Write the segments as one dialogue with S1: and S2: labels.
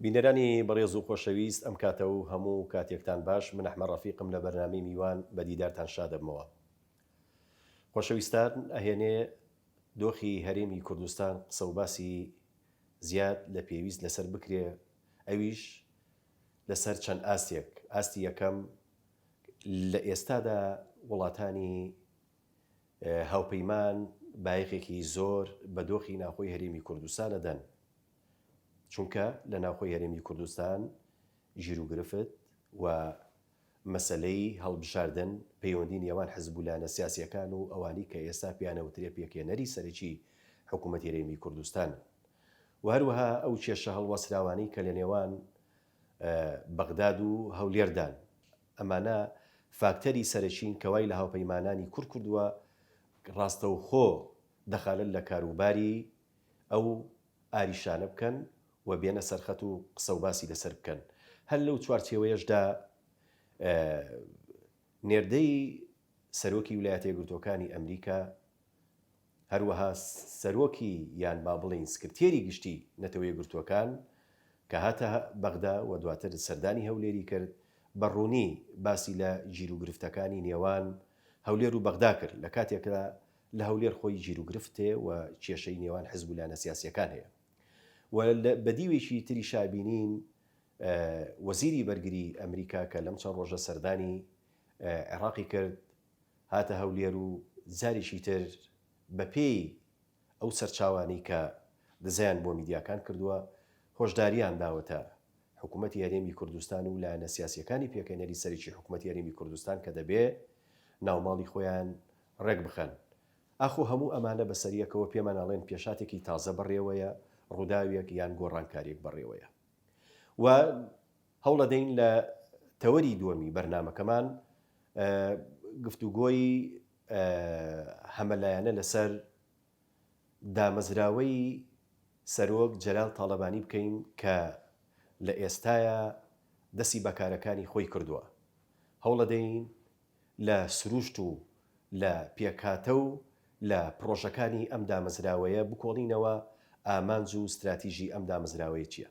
S1: بینەرانی بەڕێز و خۆشەویست ئەم کاتە و هەموو کاتێکتان باش من ئەحمەد ڕەفیقم لە بەرنامەی میوان بە دیدارتان شادەبمەوە. خۆشەویستان ئەهێنێ دۆخی هەرێمی کوردستان قسە و باسی زیاد لە پێویست لەسەر بکرێ، ئەویش لەسەر چەند ئاستێک. ئاستی یەکەم لە ئێستادا وڵاتانی هاوپەیمان بایەخێکی زۆر بە دۆخی ناوخۆی هەرێمی کوردستانە دەن، چونکە لە ناوخۆی هەرێمی کوردستان ژیر و گرفت و مەسەلەی هەڵبژاردن پەیوەندی نێوان حیزبولانە سیاسیەکان و ئەوانی کە ئێستا پیانەوترێ پێکێنەری سەرەکی حکوومەتی هەرێمی کوردستان و هەروەها ئەو کێشە هەڵوەسراوانی کە لە نێوان بەغداد و هەولێردان. ئەمانە فاکتەری سەرەکین کەوای لە هاوپەیمانانی کورد کردووە ڕاستەوخۆ دەخالن لە کاروباری ئەو ئاریشانە بکەن و بێنە سەرخەت و قسە و باسی لەسەر بکەن. هەر لەو چوارچێوەیەشدا نێردەی سەرۆکی ویلایەتە یەکگرتووەکانی ئەمریکا، هەروەها سەرۆکی یان با بڵێین سکرتێری گشتی نەتەوە یەکگرتووەکان کە هاتە بەغدا و دواتر سەردانی هەولێری کرد، بەڕوونی باسی لە گیر و گرفتەکانی نێوان هەولێر و بەغدا کرد لە کاتێکدا لە هەولێر خۆی گیر و گرفتێ و کێشەی نێوان حیزبولانە سیاسیەکان هەیە. و بە دیوێکی تری شابینین وەزیری بەرگری ئەمریکا کە لەم چەند ڕۆژە سەردانی عێراقی کرد، هاتە هەولێر و جارێکی تر بە پێی ئەو سەرچاوانی کە دزیان بۆ میدیاکان کردووە هۆشداریان داوەتە حکوومەتی هەرێمی کوردستان و لایەنە سیاسیەکانی پێکەنەری سەرکی حکوومەتی هەرێمی کوردستان کە دەبێ ناوماڵی خۆیان ڕێک بخەن. ئاخۆ هەموو ئەمانە بەسەریەکەوە پێمان ئەڵێن پێشاتێکی تازە بڕێوەیە، ڕووداوێک یان گۆڕانکاریەک بڕێوەیە. و هەوڵەدەین لە تەوەری دووەمی بەرنامەکەمان گفتوگۆی هەمەلایەنە لەسەر دامەزراوەی سەرۆک جەلال تاڵەبانی بکەین کە لە ئێستایە دەستی بەکارەکانی خۆی کردووە. هەوڵەدەین لە سروشت و لە پێکاتە و لە پرۆژەکانی ئەم دامەزراوەیە بکۆڵینەوە ئامانج و استراتیژی ئەم دامەزراوەیە چییە.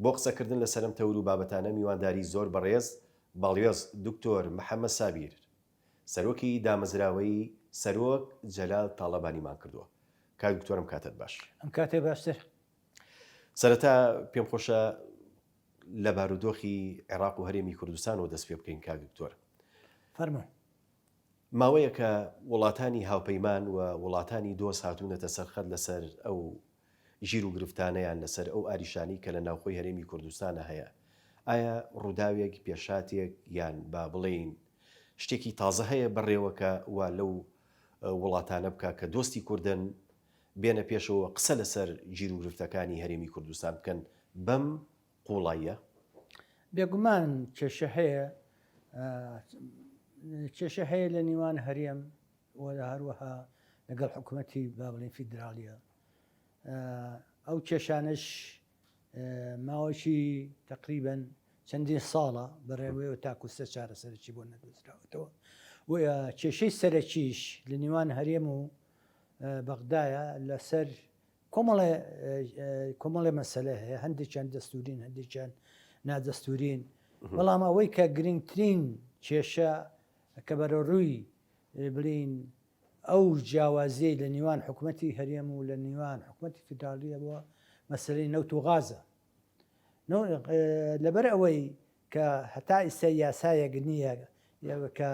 S1: بۆ قسەکردن لەسەر ئەم تەور و بابەتانە میوانداری زۆر بەڕێز باڵیۆز دکتۆر محەممەد سابیر، سەرۆکی دامەزراوەی سەرۆک جەلال تاڵەبانیمان کردووە. کاک دکتۆرم کاتت باش.
S2: ئەم کاتێ باشتر.
S1: سەرەتا پێم خۆشە لە بارودۆخی عێراق و هەرێمی کوردستان و دەست پێ بکەین کاک دکتۆر.
S2: فەرموو.
S1: ماوەیە کە وڵاتانی هاوپەیمان و وڵاتانی دۆست هاتوونەتە سەرخەت لەسەر ئەو ژیر و گرفتانەیان لەسەر ئەو ئاریشانی کە لە ناوخۆی هەرێمی کوردستانە هەیە. ئایا ڕووداوێک پێشاتێک یان با بڵێین شتێکی تازە هەیە بڕێوەکە و لەو وڵاتانە بکە کە دۆستی کوردن بێنە پێشەوە قسە لەسەر گیر و گرفتەکانی هەرێمی کوردستان بکەن بەم قوڵاییە؟
S2: بێگومان کێشە هەیە لە نیوان هەرێم و هەروەها لەگەڵ حکوومەتی با بڵێن فیدرالیە. ئەو کێشانش ماوەشی تقریبەن چەندین ساڵە بەڕێوەیەوە تاکوستە چارەسەرکی بۆ نەدۆزراوەتەوە. و کێشەی سەرەکیش لە نیوان هەرێم و بەغدایە لەسەر کۆمەڵێ مەسەلە هەیە، هەندێکیان دەستورین هەندێکیان نادەستورین. بەڵام ئەوەی کە گرنگترین کێشە کە بەرەڕووی بڵین ئەو جیاوازیەی لە نیوان حکوومەتی هەرێم و لە نیوان حکوومەتی فیدرالیە بووە مەسەلەی نەوت و غازە. لەبەر ئەوەی کە هەتا ئێستا یاسایەک نییە کە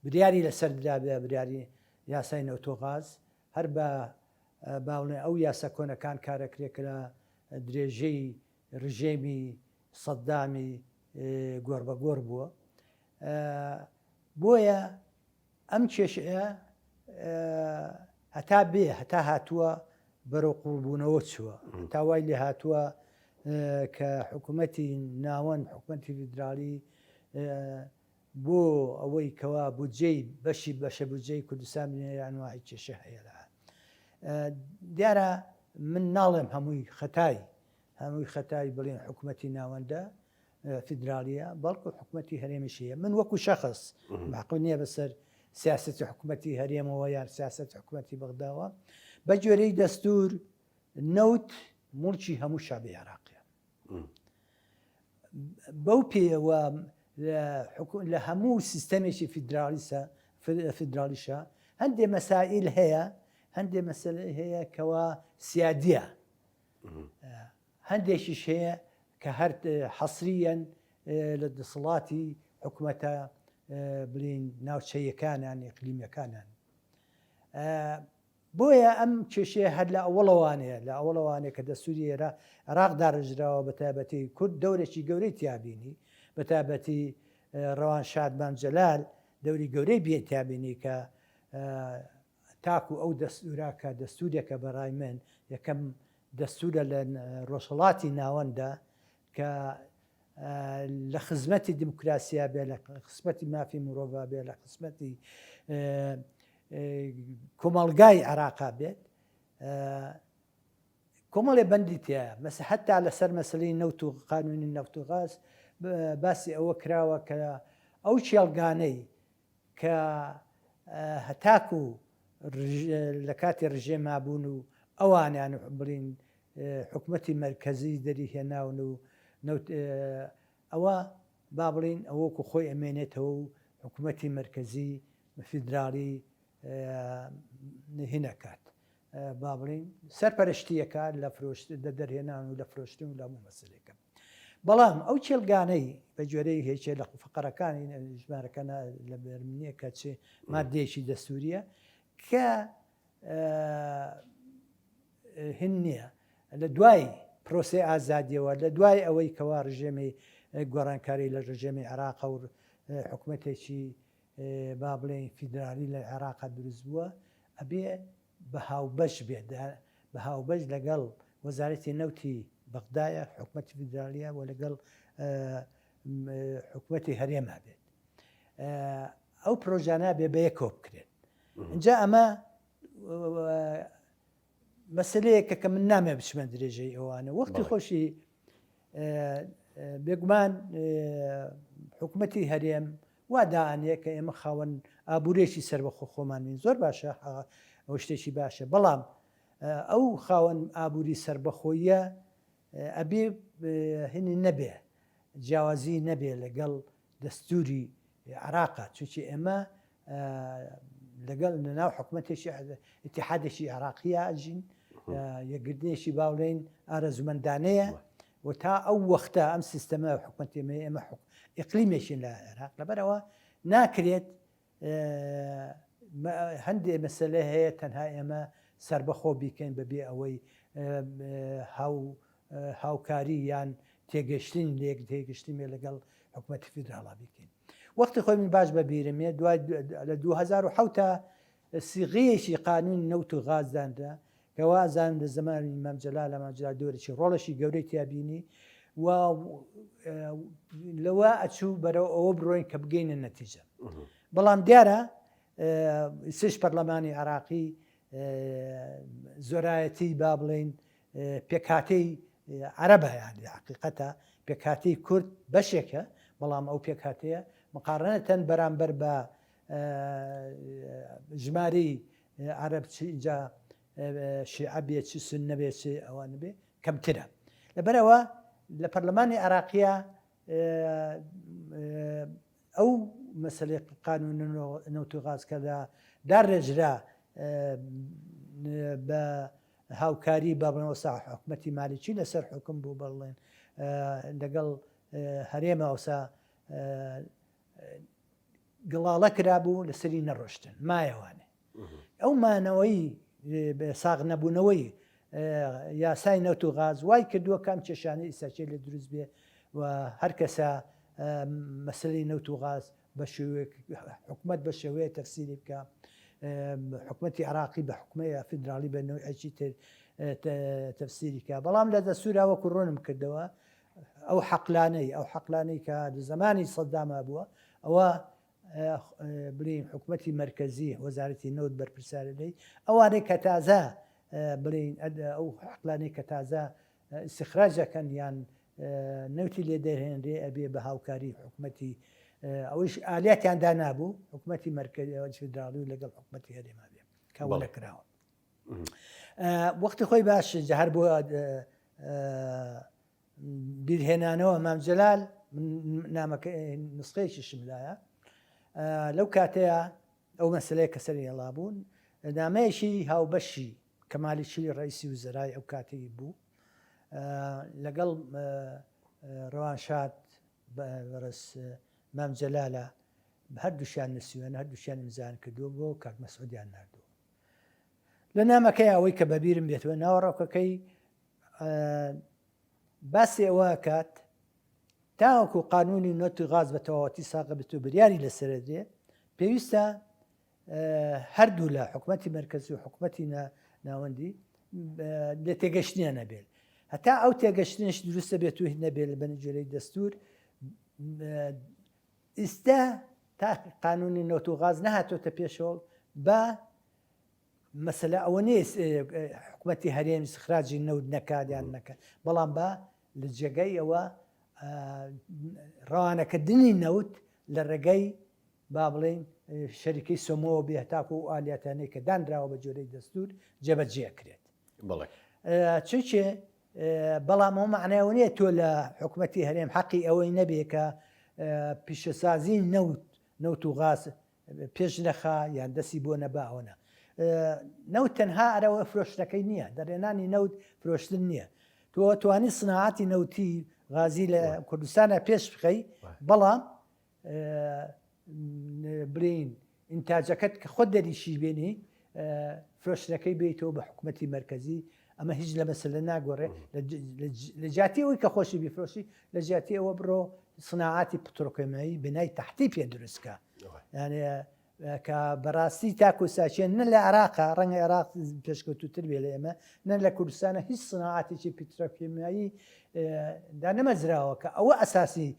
S2: بریاری لەسەر درابێ، بریاری یاسای نەوت و غاز هەر بە باڵێ ئەو یاسا کۆنەکان کارەکرێک لە درێژەی ڕژێمی سەددامی گۆڕ بە گۆڕ بووە. بۆیە ئەم کێشەیە هەتا هاتووە بەرەو قوڵبوونەوە چووە، تا وای لێ هاتووە کە حکوومەتی ناوەند حکوومەتی فیدرالی بۆ ئەوەی کەوا بودجەی بەشە بودجەی کوردستان بنێرانوای کێشە هەیە. دیارە من ناڵێم هەمووی خەتای بڵێن حکوومەتی ناوەندە فیدرالیە، بەڵکو حکوومەتی هەرێمیشیە. من وەکو شەخص معقول نییە بەسەر سیاسەتی حکوومەتی هەرێمەوە یان سیاسەت حکوومەتی بەغداوە بە جۆرەی دەستور نەوت مڵکی هەموو شابی عراقیە بەو پێوە لە هەموو سیستەمێکی فیدرالیشە هەندێک مەسائل هەیە هەندێک مەسەلە هەیە کەوا سیادیە هەندێکیش هەیە کە هەر حەسریەن لە دەسەڵاتی حکوومەتە بڵین ناوچەیەکانیان ئیقلیمیەکانیان بۆیە ئەم کێشەیە هەر لە ئەوڵەوانەیە لە ئەوڵەوانەیە کە دەستوری ئێرە عراق داڕژراوە بە تایبەتی کورد دەورێکی گەورەی تیابینی بە تایبەتی ڕەوان شادمان جەلال دەوری گەورەی بێتیابینی کە تاکو ئەو دەستورا کە دەستورێکە بەڕای من یەکەم دەستورە لە ڕۆژهەڵاتی ناوەندا کە لە خزمەتی دیموکراسیا بێ لە خزمەتی مافی مرۆڤ بێ لە خزمەتی کۆمەڵگای عراقا بێت کۆمەڵێ بەندی تایە مەسە حتا لەسەر مەسلەی نەوت و قانونی نەفت و غاز باسی ئەوە کراوە کە ئەو چێڵگانەی کە هەتاکو لە کاتی ڕژێ مابوون و ئەوانیان بڵین حکوومەتی مرکزی دەری هێناون و ئەوە با بڵین ئەوەکو خۆی ئەمێنێتەوە و حکوومەتی مرکزی فیدرالی هینەکات با بڵین سەرپەرشتیەکە لە دەرهێنان و لە فرۆشتن و لە هەموو مەسلێکە بەڵام ئەو چێلگانەی بە جۆرەی هێچێ لە فقەرەکانی ژمارەکە لە بەرمنیە کە چێ مادێکی دەستوریە کە هین نییە لە دوای پرۆسی ئازادیەوە لە دوای ئەوەی کەوا ڕژێمی گۆڕانکاری لە ڕژێمی عراق و حکوومەتێکی با بڵێن فیدرالی لە عێراقا دروست بووە ئەبێ بە هاوبەش بێت بە هاوبەش لەگەڵ وەزارەتی نەوتی بەغدایە حکوومەتی فیدرالیە و لەگەڵ حکوومەتی هەرێما بێت ئەو پرۆژانە بێ بەیەکۆ بکرێت اینجا ئەمە مەسلەیەکە کە من نامێ بچمە درێژەی ئەوانە وەختی خۆشی بێگومان حکوومەتی هەرێم وا داانەیە کە ئێمە خاوەن ئابوورێکی سەربەخۆ خۆمانین زۆر باشە ئەو شتێکی باشە بەڵام ئەو خاوەن ئابووری سەربەخۆیە ئەبێ هێنی نەبێ جیاوازی نەبێ لەگەڵ دەستوری عراقا چونکی ئێمە لەگەڵ ناو حکوومەتێکی ئیتیحادێکی عراقیە ئەژین یەکگرتنێکی باوڵێن ئارەزومەندانەیە و تا ئەو وەختە ئەم سیستەمە حکوومەتی ئێمە ئیقلیمێکی لە عێراق لەبەرەوە ناکرێت هەندێک مەسەلە هەیە تەنها ئێمە سربەخۆ بیکەین بەبێ ئەوەی هاوکاری یان تێگەشتین تێگەشتیمێ لەگەڵ حکوومەتی فیدراڵا بیکەین وەختی خۆی من باش بەبیرمێ دوای لە 2010 سیغەیەکی قانونی نەوت و غازداندا کەوازان لە زمانی مام جەلال ماجرا دۆرەی ڕۆڵەشی گەورەی تیابینی و لەوە ئەچوو بەرەو ئەوە بڕۆین کە بگەینە نەتیجە بەڵام دیارە سش پەرلەمانی عراقی زۆرایەتی با بڵێن پێکهاتەی عەرەبە یانی حقیقەتە پێکهاتەی کورد بەشێکە بەڵام ئەو پێکهاتەیە مقارنەتەن بەرامبەر بە ژمارەی عەرەب اینجا شیعە بێت چ سوننە بێت چ ئەوانە بێ کەمترە لەبەرەوە لە پەرلەمانی عراقیە ئەو مەسەلەی قانون نەوت و غاز کە داڕێژرا بە هاوکاری با بڵێن ئەوسا حکوومەتی مالیکی لەسەر حکم بوو بڵێن لەگەڵ هەرێمە ئەوسا گڵاڵە کرابوو لەسەری نەڕۆشتن مایەوانێ ئەو مانەوەی ساغ نەبوونەوەی یاسای نەوت و غاز وای کردووە کام کێشانەی ئیساچێ لە دروست بێ و هەر کەسە مەسلەی نەوت و غاز بە حکوومەت بە شێوەیە تەفسیری بکە حکوومەتی عراقی بە حکوومەیە فیدرالی بە نەوعێکی تەفسیری کە بەڵام لە دەستورا وەکو ڕۆنم کردەوە ئەو حەقلانەی کە زمانی سەدداما بووە ئەوە بڵین حکوومەتی مرکزی وەزارەتی نەوت بەرپرسارە لەی ئەوانەی کە تازە بڵین ئەو حەقلانەی کە تازە استخراجەکەن یان نەوتی لێ دەرهێنرێ ئەبێ بە هاوکاری حکوومەتی ئەوش ئالیاتیاندا نابوو حکوومەتی مرکزی فیدرالی و لەگەڵ حکوومەتی هەرێما بێ کەوە لە کراوە وەختی خۆی باش هەر بۆ بیرهێنانەوە مام جەلال نامەکە نسخەیەکیشم لایە لەو کاتەیە ئەو مەسلەیە کە سەری هێڵا بوون نامەیەکی هاوبەشی کەمالی شیلی ڕئیسی وزەرای ئەو کاتی بوو لەگەڵ ڕەوانشاد بەڕێز مام جەلالە هەردووشیان نسیوێن هەردووشیان ئیمزان کردووە بۆ کاک مەسعودیان نردووە لە نامەکەی ئەوەی کە بەبیرم بێتەوە ناوەڕۆکەکەی باسی ئەوە کات تاوەکو قانونی نۆتی غاز بە تەواوەتی ساغە بێت و بریاری لەسەردێ پێویستە هەردوو لە حکوومەتی مرکزی و حکوومەتی ناوەندی لە تێگەشتنیە نەبێت هەتا ئەو تێگەشتنش دروستە بێت و نەبێت لە بەنجێرەی دەستور ئێستا تا قانونی نۆت و غاز نەهاتۆتە پێشەوە بە مەسەلە ئەوە نیە حکوومەتی هەرێمی سخراجی نەوت نەکاتیان نەکە بەڵام بە لە جێگەی ئەوە ڕەوانەکردنی نەوت لە ڕێگەی با بڵێن شەریکەی سۆمەوە بێ تاکو و ئالیاتانەی کە دانراوە بە جۆرەی دەستور جێبەجێکرێت چونکێ بەڵام ئەو معناوە نیە تۆ لە حکوومەتی هەرێم حەقی ئەوەی نەبێ کە پیشەسازی نەوت و غاز پێش نەخا یان دەستی بۆ نەباوەنە نەوت تەنها ئەرەوە فرۆشتەکەی نییە دەڕێنانی نەوت فرۆشتن نییە تۆ توانی سناعاتی نەوتی غازی لە کوردستانە پێش بخەی بەڵام برین ئینتاجەکەت کە خۆت دەریشی بێنی فرۆشتەکەی بێتەوە بە حکوومەتی مرکزی ئەمە هیچ لە مەسلە ناگۆڕێ لە جاتی ئەوەی کە خۆشی بیفرۆشی لە جاتی ئەوە بڕۆ سناعاتی پترۆکیمایی بنای تحتی پێ دروستکە یانێ کە بەڕاستی تاکو ساچێن نە لە عێراقا ڕەنگە عێراق پێشکەوتوتر بێ لە ئێمە نە لە کوردستانە هیچ سناعاتێکی پترۆکیمایی دانەمەزراوە کە ئەوە ئەساسی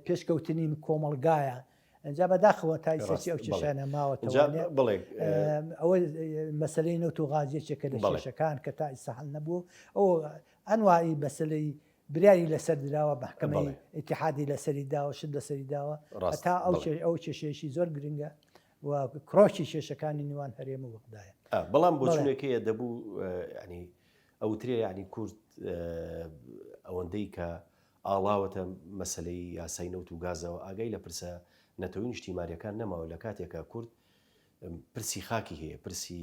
S2: پێشکەوتنی کۆمەڵگایە ئەجا بەداخەوە تای سەچی ئەو کێشانە ماوەتەوە ئەوە مەسلەی نەوت و غازیەکێکە لە کێشەکان کە تا ئیسەحەل نەبوو ئەو ئەنواعی مەسلەی بریاری لەسەر دراوە محکەمەی ئیتیحادی لەسەری داوە شت لەسەری داوە تا ئەو کێشەیەشی زۆر گرنگە و کڕۆکی کێشەکانی نیوان هەرێمە وەقدایە
S1: بەڵام بۆ چونێکەیە دەبوو ینی ئەوترێ ینی کورد ئەوەندەی کە ئاڵاوەتە مەسلەی یاسای نەوت و گازەوە ئاگای لە پرسە نەتەوەی نیشتیماریەکان نەماوە لە کاتێکە کورد پرسی خاکی هەیە پرسی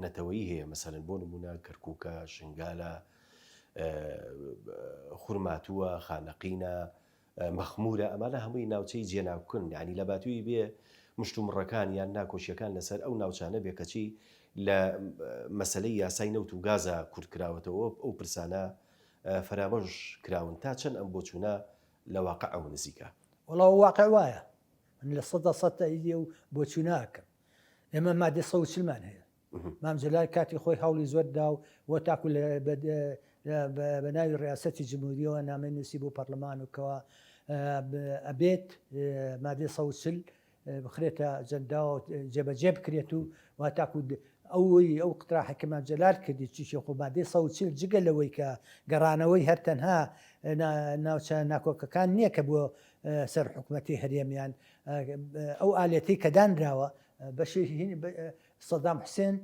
S1: نەتەوەیی هەیە مەسەلەن بۆ نمونە کەرکووکە شنگالە خورماتووە خانەقینە مەخمورە ئەمانە هەمووی ناوچەی جێناوکن ینی لە باتووی بێ مشت و مڕەکان یان ناکۆشیەکان لەسەر ئەو ناوچانە بێ کەچی لە مەسلەی یاسای نەوت و گازە کوردکراوەتەوە ئەو پرسانە فرامۆژ کراون تا چەند ئەم بۆچوونە لە واقع ئەو نزیکە
S2: وەڵاو واقع وایە لە سەدە ئیدی و بۆچووناکەم ئێمە مادە سەوچلمان هەیە مام جەلال کاتی خۆی هەوڵی زۆردا و وە تاکو بە ناوی ڕاستەتی جمهوریەوە نامەی نووسی بۆ پەرلەمانەوەکەوە ئەبێت مادە سەوچل بخرێتە جەنداوە جێبەجێ بکرێت و وا تاکو ئەو قتراحێکی مام جەلال کردی چیشی خۆ مادەی سەوچل جگە لەوەی کە گەڕانەوەی هەر تەنها ناوچە ناکۆکەکان نییە کە بۆ سەر حکوومەتی هەرێمیان ئەو ئالەتی کە دانراوە بەشی سەدام حوسێن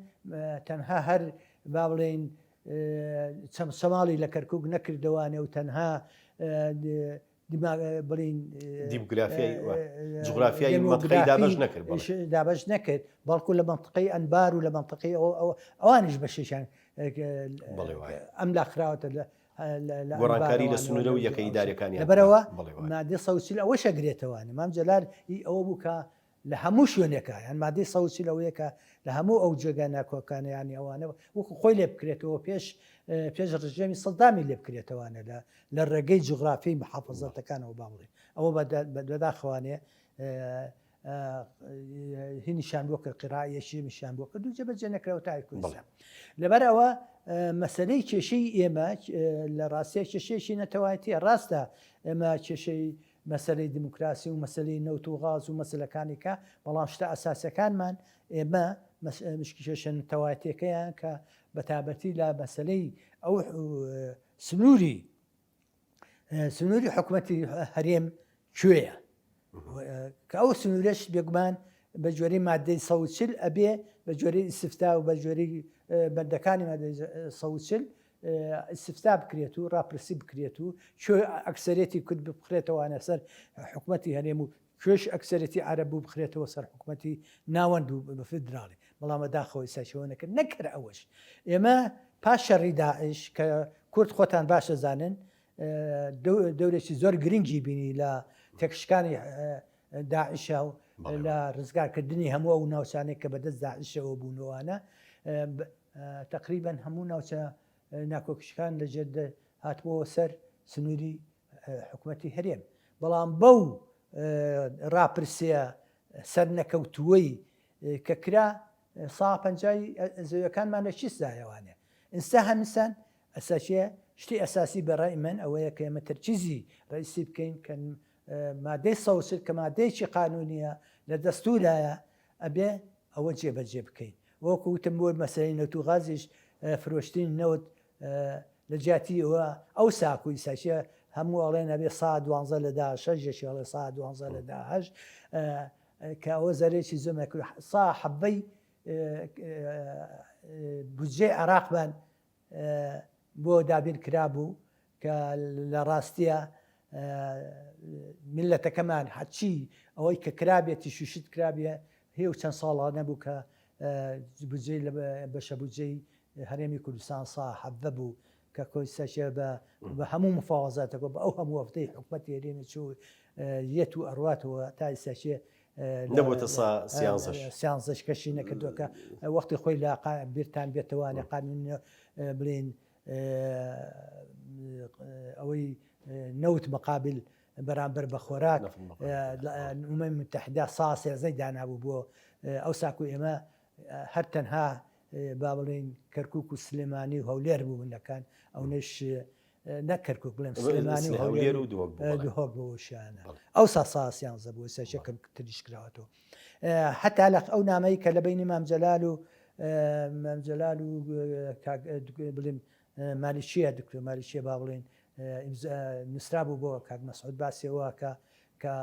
S2: تەنها هەر با بڵێن شەماڵی لە کەرکووک نەکردوانێ و تەنها بڵین
S1: جغرافیایی منطقەی
S2: دابەش نەکرد بەڵکو لە منطقەی ئەنبار و لە منطقەی ئەوانش بەشیشان ئەم لا خراوەتە
S1: گۆڕانکاری لە سنوورە و یەکەی دارەکانی
S2: لەبەرەوە مادەی سەوچل ئەوە شەگرێتەوەوانە مام جەلال ئەوە بوو کە لە هەموو شوێنێکە یان مادەی سەوچل ئەوەیەکە لە هەموو ئەو جێگە ناکۆکانیانی ئەوانە وەکو خۆی لێ بکرێتەوە پێش ڕژێمی سەدامی لێ بکرێتەوەوانە لە ڕێگەی جغرافی محافەزەتەکانەوە با بڵێ ئەوە بەداخەوانێ هینیشان بۆ کرد قیرایەشی میشان بۆ کرد و جێبەجێ نەکراوە تای کوردستان لەبەر ئەوە مەسەلەی کێشەی ئێمە لە ڕاستیە کێشەیەکی نەتەوایەتیە ڕاستە ئێمە کێشەی مەسەلەی دموکراسی و مەسەلەی نەوت و غاز و مەسلەکانی کە بەڵام شتە ئەساسەکانمان ئێمە مشکێشە نەتەوایەتیەکەیان کە بەتابەتی لە مەسەلەی ئەو سنووری حکوومەتی هەرێم کوێیە کە ئەو سنوورش بێگومان بە جۆرەی مادەی 140 ئەبێ بە جۆرەی ئیسفتا و بە جۆرەی بەندەکانی مادەی 140 ئیسفتا بکرێت و ڕاپرسی بکرێت و کوێ ئەکسەرێتی کورد بخرێتەوەوانە سەر حکوومەتی هەرێم و کوێش ئەکسەرەتی عەرەب بوو بخرێتەوە سەر حکوومەتی ناوەند و بە فدراڵی بەڵامە داخەوەی ساشەوە نەکرد نەکرد ئەوەش ئێمە پاش شەڕی داعش کە کورد خۆتان باشە زانن دەورێکی زۆر گرنگی بینی لە تێکشکانی داعشە و لە ڕزگارکردنی هەموو ئەو ناوچانێک کە بەدەست داعشەوە بوونەوەوانە تقریبەن هەموو ناوچە ناکۆکشەکان لەجێر هاتبووەوە سەر سنووری حکوومەتی هەرێم بەڵام بەو ڕاپرسیە سەر نەکەوتووەی کە کرا سا پەنجای زەویەکانمان لە چی سایەوانێ ئستا هەمیسان ئەساسیە شتی ئەساسی بەڕای من ئەوەیە کە ئێمە تەرکیزی ڕئیسی بکەین کە مادەی 140 کە مادەیەکی قانونیە لە دەستورایە ئەبێ ئەوە جێبەجێ بکەین وەکو وتم بۆ مەسەلەی نەوت و غازیش فرۆشتین نەوت لە جیاتی ئەو ساکوی ساشە هەموو ئەڵێن ئەبێ 112 لە داهەش ژێشڵێ 112 لە داهەش کە ئەوە زەرێکی زۆمە سا حەبەی بودجێ عێراقمان بۆ دابین کرابوو کە لە ڕاستیە میلەتەکەمان حەچی ئەوەی کە کرابێتی شوشت کرابێ هێو چەند ساڵە نەبوو کە بودجێ لە بەشە بودجەی هەرێمی کوردستان سا حەبە بوو کە کۆی سەشێ بە هەموو مفاوەزاتەکە بە ئەو هەموو هەفتەی حکوومەتی هەرێمی چوو یەت و ئەڕاتەوە تا سەشێ
S1: نەبووتە
S2: سیانزەش کەشی نەکردووەکە وەختی خۆی لە بیرتان بێتەوانێ قانون بڵین ئەوەی نەوت مقابل بەرامبەر بە خۆراک ئومەمی متحیدا سێزەی دانابوو بۆ ئەو ساکو ئێمە هەر تەنها با بڵین کەرکووک و سلێمانی و هەولێر بوو بنەکان ئەو نش نەکەرکووک بڵێم سلێمانی و هەولێر و دوهۆک بۆشیانە ئەو ساسیانزە بوو سەشەکەم تریش کراوەتەوە حتا لە ئەو نامەی کە لە بینی مامجەلال و بڵێم مالیشیە دکتۆر مالیشیە با بڵێن نووسرا بوو بۆ کاک مەسعود باسیەوە کە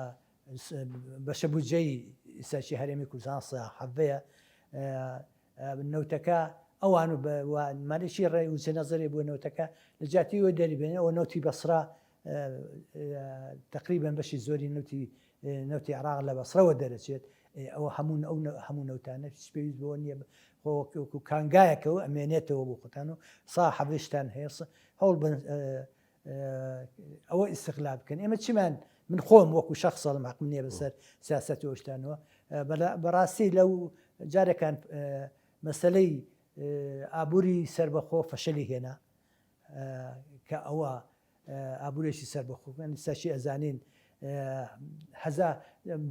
S2: بەشە بودجەی سەرچی هەرێمی کوردستان حەڤەیە نەوتەکە ئەوان و مالیشی ڕێ و نەزەرێ بۆ نەوتەکە لە جاتی وە دەریبێنێ ئەوە نەوتی بەسرا تقریبان بەشی زۆری نەوتی عێراق لە بەسرەوە دەرەچێت ئەوە هەموو نەوتانە پێویست بۆ نییە وەکو کانگایەکەەوە ئەمێنێتەوە بۆ خۆتان و سا حەڤشتان هێڵ هەوڵ ئەوە ئیستقلال بکەن ئێمە چیمان من خۆم وەکو شخصڵم حەقم نییە بەسەر سیاسەتی ئەوشتانەوە بەڕاستی لەو جارێکان مەسلەی ئابووری سربەخۆ فەشەلی هێنا کە ئەوە ئابوورێکی سربەخۆکان ساشی ئەزانین هەزا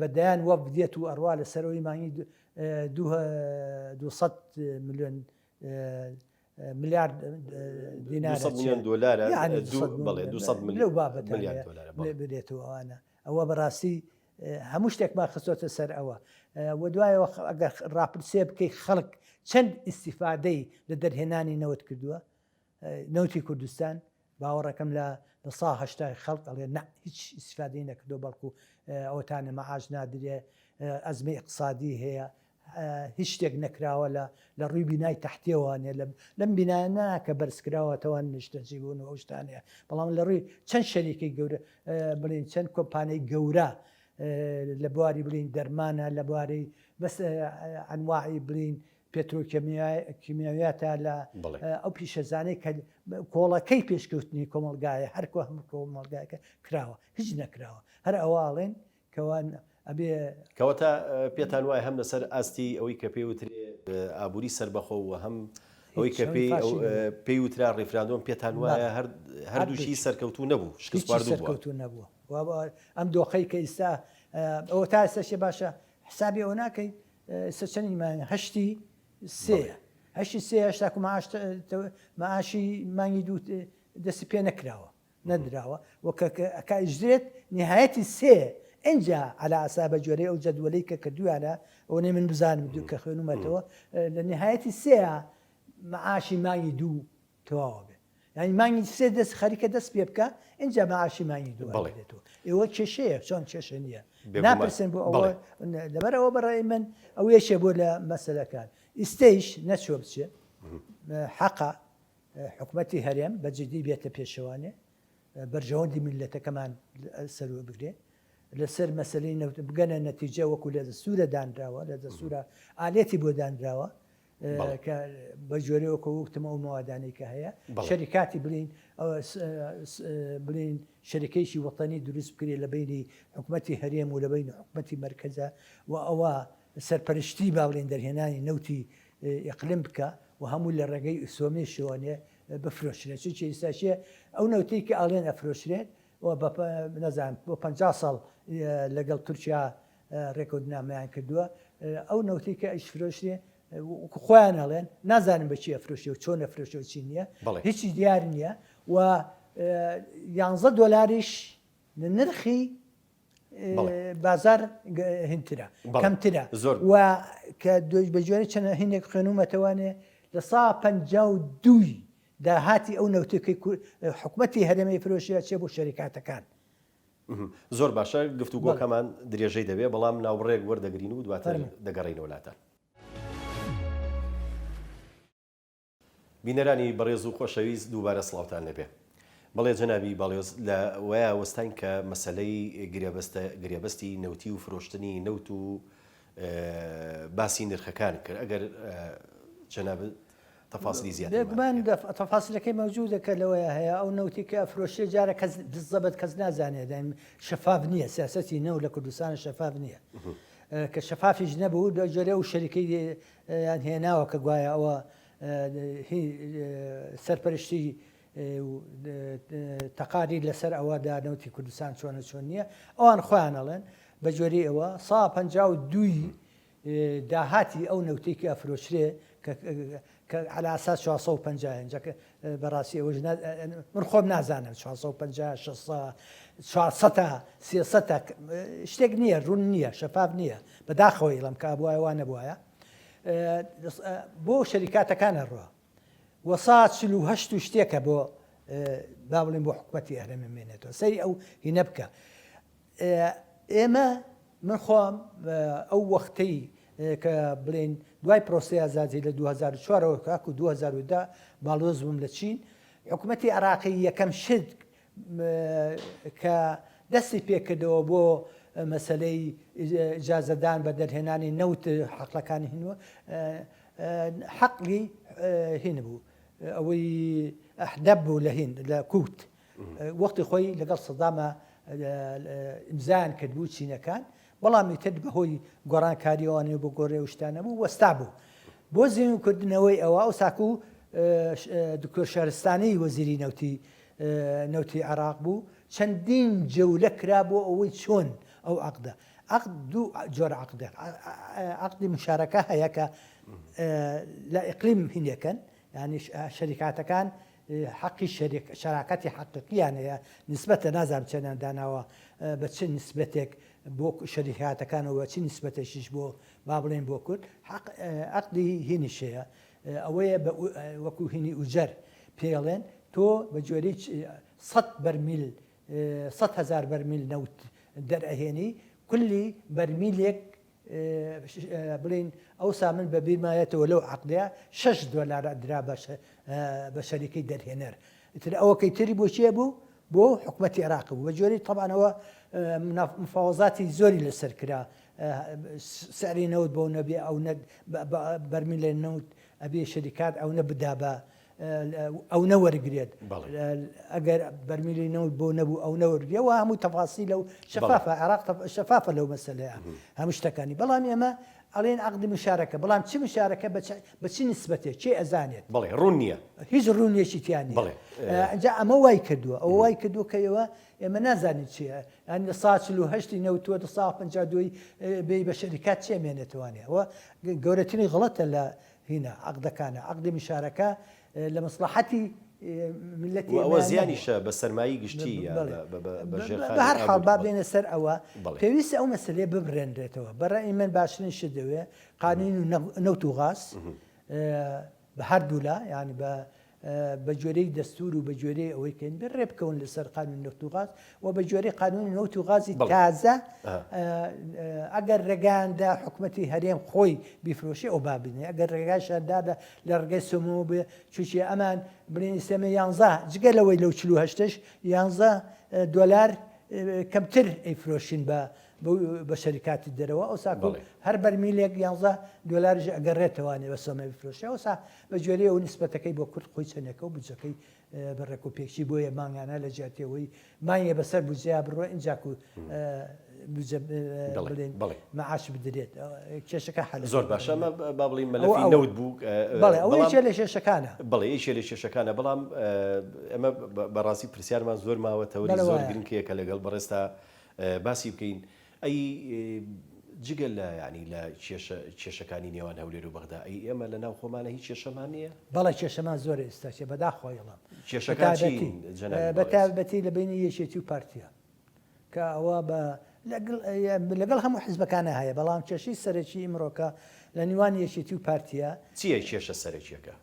S2: بەدایان وە بدێت و ئەڕوا لە سەرەوەی مانگی 200 میلیۆن ملیارد دینار
S1: دلار
S2: لەو بابەت برێتەوە ئەوانە ئەوە بەڕاستی هەموو شتێکمان خستۆتە سەر ئەوە وە دوایەوە ئەگەر ڕاپرسێ بکەی خەڵک چەند ئیسیفادەی لە دەرهێنانی نەوت کردووە نەوتی کوردستان باوەڕەکەم لە هەشتای خەڵک ئەڵێ هیچ ئیسیفادەی نەکردو بەڵکو ئەوەتانە مەعاش نادرێ ئەزمەی اقتصادی هەیە هیچ شتێک نەکراوە لە ڕووی بینای تەحتیەوانێ لەم بینایە کە بەرزکراوەتەوان نیشتەجی بوون و ئەوشتانەیە بەڵام لە ڕووی چەند شەریکی گەورە بڵین چەند کۆمپانیای گەورە لە بواری بڵین دەرمانە لە بواری بەس ئەنواعی بڵین پێترۆکیمیاویاتە لە ئەو پیشەزانەی کە کۆڵەکەی پێشکەوتنی کۆمەلگایە هەرکۆ هەموو کۆمەلگایەکە کراوە هیچ نەکراوە هەر ئەوواڵێن کەوان
S1: کەواتە پێتان وایە هەم لەسەر ئاستی ئەوەی کە پێوترێ ئابووری سربەخۆوە هەم ئەوەی کە پێی وترا ڕێفراندۆم پێتان وایە هەردووشی سەرکەوتو نەبوو
S2: سەرکەوتو نەبووە ئەم دۆخەی کە ئێستا ئەوە تا ئێستاشێ باشە حسابی ئەوە ناکەی سەرچەنی هەشتی سێ مەعاشی مانگی دوو دەستی پێ نەکراوە نەدراوە وەکە ئیژرێت نهایەتی سێ ئەجا على ئاسا بە جۆرەی ئەو جەدوەلەی کە کردویانە ئەوەی من بزانم دوو کە خوێنومەتەوە لە نهایەتی سێە مەعاشی مانگی دوو تەواوە بێت یعنی مانگی سێ خەریکە دەست پێ بکە اینجا مەعاشی مانگی دوو بێتەوە ئێوە کێشەیە چۆن کێشە نییە ناپرسن بۆ ئەوە لەبەرەوە بەڕێی من ئەو یەشە بۆ لە مەسەلەکان ئیستەیش نەچوە بچێت حەقا حکوومەتی هەرێم بەجددی بێتە پێشەوانێ بەرژەوەندی میلەتەکەمان سەرۆ بگرێ لەسەر مەسلەی بگەنە نەتیجە وەکو لە دەستورە دانراوە لە دەستورە ئالێتی بۆ دانراوە کە بە جۆرەوەکە وتم ئەو موادانەی کە هەیە شەریکاتی بڵین شەریکەیشی وەتانی دروست بکرێت لە بینی حکوومەتی هەرێم و لە بین حکوومەتی مرکزە و ئەوە سەرپەرشتی با بڵێن دەرهێنانی نەوتی ئیقلیم بکە و هەموو لە ڕێگەی ئوسۆمی شوانێ بفرۆشرێت چی ئێستاشیە ئەو نەوتی کە ئاڵێن ئەفرۆشرێت نەزانم بۆ 50 ساڵ لەگەڵ تورکیا ڕێکۆدنامەیان کردووە ئەو نەوتی کە ئەیش فرۆشرێ خۆیان ئەڵێن نازانم بەچی ئەفرۆشی و چۆن ئەفرۆشەوە چی نییە هیچی دیار نییە و $11 نرخی بازار هینترە کەمترە و کە بە جوێنی چەند هینێک خوێنومەتەوانێ لە 152 داهاتی ئەو نەوتەکەی حکوومەتی هەرێمی فرۆشیە چێ بۆ شەریکاتەکان
S1: زۆر باشە گفتوگۆکەمان درێژەی دەبێت بەڵام ناوڕێک وەردەگرین و دواتر دەگەڕێنەوە لاتان. بینەرانی بەڕێز و خۆشەویست دووبارە سڵاوتان لەبێ. بەڵێ جەنابی بەڵێز لە وایە وەستان کە مەسەلەی گرێبەستی نەوتی و فرۆشتنی نەوت و باسی نرخەکان کرد ئەگەر جەناب تەفاسیلی زیاتر
S2: بێگومان تەفاسیلەکەی مەوجودەکە لەوەیە هەیە ئەو نەوتی کە فرۆشتێ جارە کەس بزەبەت کەس نازانێت شەفاف نییە سیاسەتی نەو لە کوردستانە شەفاف نییە کە شەفافیش نەبوو جۆرە و شەریکەی هێناوە کە گوایە ئەوە سەرپەرشتی تەقاری لەسەر ئەوەدا نەوتی کوردستان چۆنە چۆن نییە ئەوان خۆیان ئەڵێن بە جۆری ئەوە 152 داهاتی ئەو نەوتی کە ئەفرۆشرێ کە على ئاساس 450 جاکە بەڕاستی ئەوە من خۆم نازانم 450 400 300 شتێک نییە ڕوون نییە شەفاف نییە بەداخەوەی لەم کا بووایە وان نەبووایە بۆ شەریکاتەکانە ڕوە وەسا 48 شتێکە بۆ با بڵێن بۆ حکوومەتی هەرێمی مێنێتەوە سەری ئەو هینە بکە ئێمە من خۆم ئەو وەختەی کە بڵێن دوای پرۆسی ئازادی لە 2004ەوە کاک و 2010 باڵۆز بووم لە چین حکوومەتی عێراقی یەکەم شت کە دەستی پێکردەوە بۆ مەسلەی ئیجازەدان بە دەرهێنانی نەوت حەقلەکانی هینوە حەقی هین بوو ئەوەی ئەحدەب بوو لە هین لە کووت وەختی خۆی لەگەڵ سەدامە ئیمزایان کردبوو چینەکان بەڵامی تر بەهۆی گۆڕانکاریەوەی بۆ گۆڕێ شتانە بوو وەستا بوو بۆ زیینکردنەوەی ئەوە ئەو ساکو دکتۆر شارستانی وەزیری نەوتی عێراق بوو چەندین جەولە کرا بۆ ئەوەی چۆن ئەو عەقدە عەقد دوو جۆرە عەقدە عەقدی مشارەکە هەیە کە لە ئیقلیم هینەکەن یعنی شەریکاتەکان حەقی شەراکەتی حەقیقییان هەیە نسبەتە نازانم چەندیان داناوە بە چ نسبەتێک بۆ شەریکاتەکانەوە چی نسبەتێکیش بۆ با بڵێن بۆ کورد عەقدی هینیش هەیە ئەوەیە وەکو هینی ئوجەر پێڵێن تۆ بە جۆرەی 100 بەرمیل 100,000 بەرمیل نەوت دەرئەهێنی کولی بەرمیلێک بڵین ئەوسا من بە بیرمایەتەوە لەو عەقدەیە $6 درا بە شەریکەی دەرهێنەر ئیتر ئەوەکەی تری بۆ چیە بوو بۆ حکوومەتی عێراق بوو بە جۆری طبعاًەوە مفاوەزاتی زۆری لەسەر کرا سعری نەوت بۆ نەبێ ئەو بەرمیلە نەوت ئەبێ شەریکات ئەو نەبدا بە ئەو نەوەرگرێت ئەگەر بەرمیلی نەوت بۆ نەبوو ئەو نەوەرگێەوە هەموو تەفاسی لەو شەفافە عێراق شەفافە لەو مەسەلەیە هەموو شتەکانی بەڵام ئێمە ئەڵێن عەقدی مشارەکە بەڵام چی مشارەکە بە چی نسبەتێک چێ ئەزانێت
S1: بەڵێ ڕوون نییە
S2: هیچ ڕوونیەکی تیان نیە ئەجا ئەمە وای کردووە ئەو وای کردووە کەەوە ئێمە نازانین چیە ئەنی لە 1970 نەوتووە 1952 بێ بە شەریکات چێمێنێتوانێ ئەوە گەورەترین غڵەتە لە هینە عەقدەکانە عەقدی مشارەکە لە مەسلحەتی ملەتی
S1: ئەوە زیانیشە بە سەرمایی گشتی
S2: بە هەر حاڵ با بێنە سەر ئەوە پێویستە ئەو مەسلەیە ببرێنرێتەوە بەڕای من باشترین شت دەوێ قانون نەوت و غاز بە هەردوولا ینی بە بە جۆرەی دەستور و بە جۆرەی ئەوەی کەین بڕێ بکەون لەسەر قانون نەفت و غاز و بە جۆرەی قانونی نەوت و غازی تازە ئەگەر ڕێگەیاندا حکوومەتی هەرێم خۆی بیفرۆشی ئەو بابنێ ئەگەر ڕێگایشاندا لە ڕێگەی سمو بێ چوچی ئەمان بڵێنی سێمە 11 جگە لەوەی لەو 48 11 دلار کەمتر ئەیفرۆشین بە شەریکاتی دەرەوە ئەوساکو هەر بەرمیلێک 11 دلارژ ئەگەڕێتەوانێ بە سەمە بیفرۆشی ئەوسا بە جۆرەی ئەو نسبەتەکەی بۆ کورد خۆی چەنێکە و بجەکەی بەڕێک و پێکشی بۆیە مانگانە لە جیاتەوەی مانگە بەسەر بجیا بڕۆ ئینجاکو مەعاش بدرێت کێشەکە حەل
S1: زۆر باشە با بڵین مەلەفی نەوت بوو
S2: بەڵێ ئەوەی چێ لە شێشەکانە
S1: بەڵێ یەکێ لە شێشەکانە بەڵام ئەمە بەڕاستی پرسیارمان زۆر ماوە تەوری زۆر گرنگکەیەکە لەگەڵ بەڕێستا باسی بکەین ئەی جگە لە ینی لە کێشەکانی نێوان هەولێر و بەغدا ئەی ئێمە لە ناو خۆمانە هیچ کێشەمان نییە؟
S2: بەڵێ کێشەمان زۆر ئێستاچێ بەداخۆیڵم
S1: کێشەکان
S2: بەتابەتی لە بینی یەکێتی و پارتیە کە ئەوە بە لەگەڵ هەموو حیزبەکانە هەیە بەڵام کێشەی سەرەکی ئیمڕۆکە لە نیوان یەکێتی و پارتیە
S1: چییە کێشە سەرەکیەکە؟